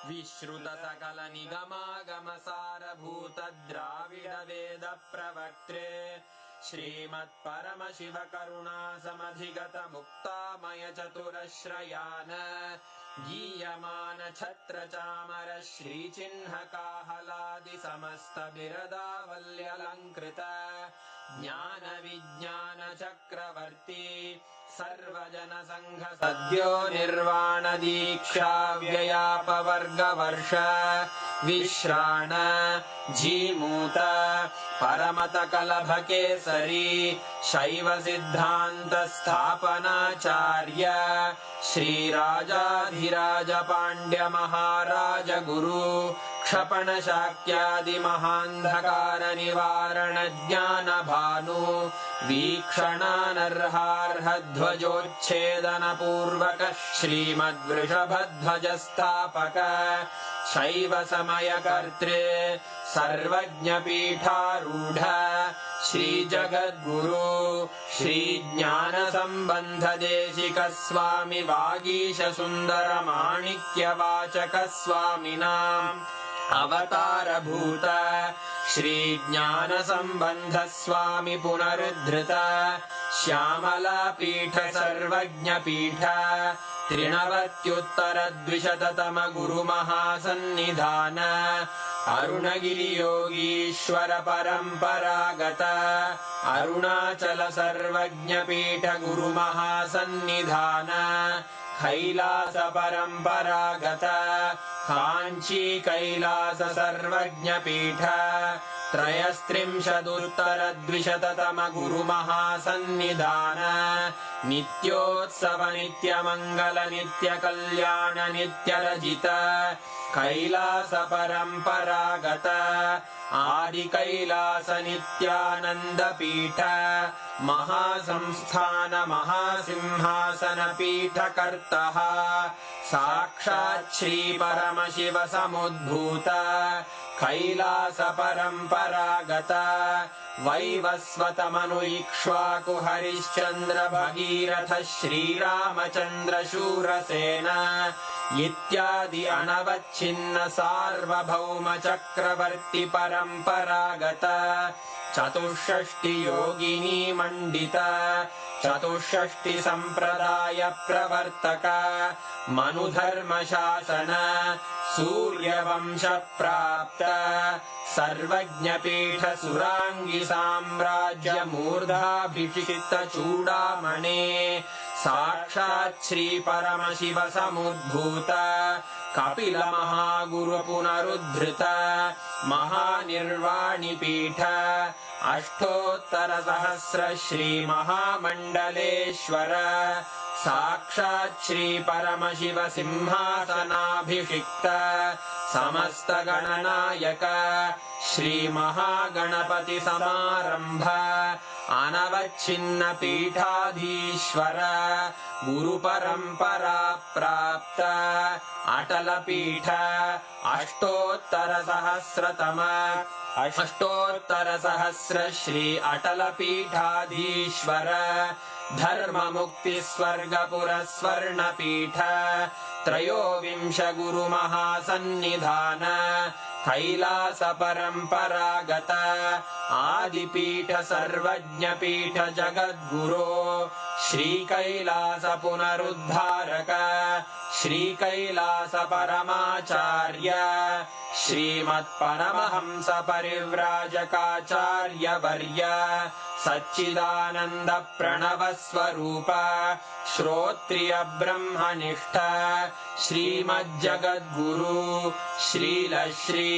विश्रुतसकलनिगमागमसारभूतद्राविडवेदप्रवक्त्रे श्रीमत्परमशिवकरुणासमधिगतमुक्तामयचतुरश्रयान् गीयमानछत्रचामर श्रीचिह्नकाहलादिसमस्तबिरदावल्यलङ्कृत ज्ञानविज्ञानचक्रवर्ती सर्वजनसङ्घ सद्यो निर्वाणदीक्षा व्ययापवर्गवर्ष विश्राण जीमूत परमतकलभकेसरी शैवसिद्धान्तस्थापनाचार्य श्रीराजाधिराजपाण्ड्यमहाराजगुरु क्षपणशाक्यादिमहान्धकारनिवारणज्ञानभानु वीक्षणानर्हार्हध्वजोच्छेदनपूर्वक श्रीमद्वृषभध्वजस्थापक शैवसमयकर्त्रे सर्वज्ञपीठारूढ श्रीजगद्गुरु श्रीज्ञानसम्बन्धदेशिकस्वामि वागीशसुन्दरमाणिक्यवाचकस्वामिनाम् अवतारभूत श्रीज्ञानसम्बन्धस्वामि पुनरुद्धृत श्यामलापीठ सर्वज्ञपीठ त्रिनवत्युत्तरद्विशततम गुरुमहासन्निधान अरुणगिरियोगीश्वर परम्परागत अरुणाचल सर्वज्ञपीठ गुरुमहासन्निधान कैलास परम्परागत काञ्ची कैलास सर्वज्ञपीठ त्रयस्त्रिंशदुत्तरद्विशततम गुरुमहासन्निधान नित्योत्सव नित्यमङ्गल नित्यकल्याण नित्यरजित कैलास परम्परागत आदिकैलास नित्यानन्दपीठ महासंस्थान महासिंहासन पीठकर्तः साक्षात् श्री परमशिव समुद्भूत कैलास परम्परागत वैवस्वतमनु इक्ष्वाकु हरिश्चन्द्र भगीरथ श्रीरामचन्द्र शूरसेन इत्यादि अनवच्छिन्न सार्वभौम चक्रवर्ति परम्परागत चतुष्षष्टि योगिनी मंडित चतुष्षष्टि संप्रदाय प्रवर्तक मनुधर्म शासन सूर्यवंश प्राप्त सर्वज्ञपीठ सुरांगी साम्राज्य मूर्धाभिषिक्त चूड़ामणे साक्षात् श्री परमशिव समुद्भूत कपिल महागुरु पुनरुद्धृत महानिर्वाणि पीठ अष्टोत्तर सहस्र श्री महामंडलेश्वर साक्षात् श्री परमशिव सिंहासनाभिषिक्त समस्त गणनायक श्री महागणपति समारंभ अनवच्छिन्न पीठाधीश्वर गुरु परंपरा प्राप्त अटल पीठ अष्टोत्तर सहस्र श्री अटल पीठाधीश्वर धर्म मुक्ति स्वर्गपुर स्वर्ण पीठ त्रयोविंश गुरु महासन्निधान कैलास परंपरागत आदिपीठ सर्वज्ञ पीठ जगद्गुरो श्री कैलास पुनरुद्धारक श्री कैलास परमाचार्य श्रीमत् परमहंस परिव्राजकाचार्य वर्य सच्चिदानंद प्रणव स्वरूप श्रोत्रिय ब्रह्मनिष्ठ श्रीमज्जगद्गुरु श्रील श्री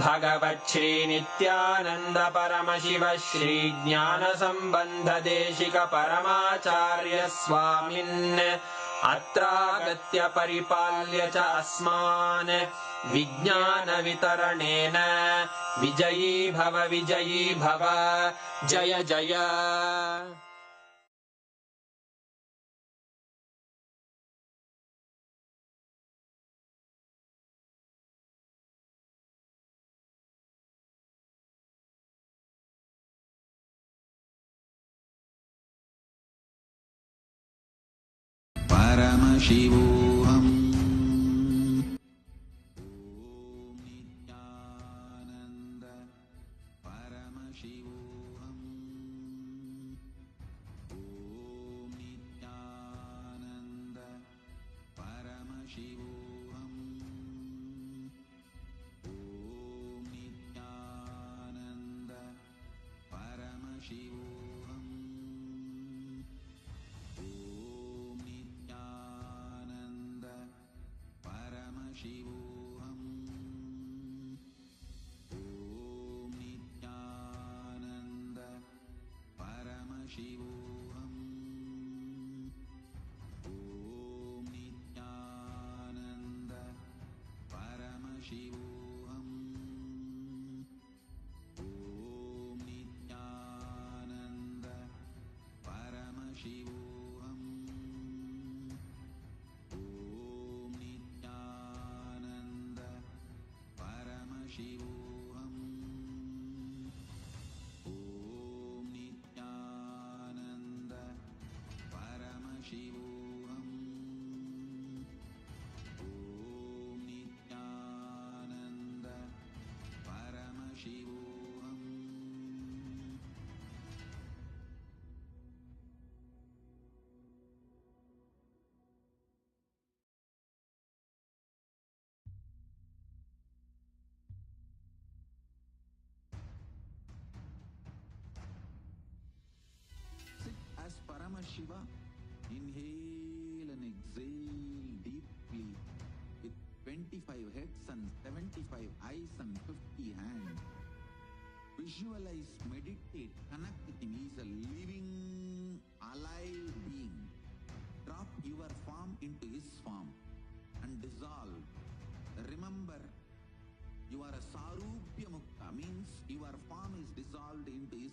भगवत् श्री नित्यानंद परमशिव श्री ज्ञान संबंध देशिक परमाचार्य स्वामिन् अत्रागत्य परिपाल्य च अस्मान् विज्ञान वितरणेन विजयी भव जय जय परमशिवोऽहम् नित्यानन्द परमशिवोऽहम् नित्यानन्द परमशिवोऽहम् नित्यानन्द परमशिवोऽहम् नित्यानन्द परमशिवोऽहम् नित्यानन्द परमशिवोऽहम् नित्यानन्द परमशिवोऽहम् नित्यानन्द परमशिवोऽहम् नित्यानन्द परमशिवोऽहम् नित्यानन्द परमशिवोऽहम् नित्यानन्द परमशिवोऽहम् Sit as Paramashiva. Inhale and exhale deeply with 25 heads and 75 eyes and 50 hands. Visualize, meditate, connect with him. He is a living, alive being. Drop your form into his form and dissolve. Remember, you are a Sarupya Mukta, means your form is dissolved into his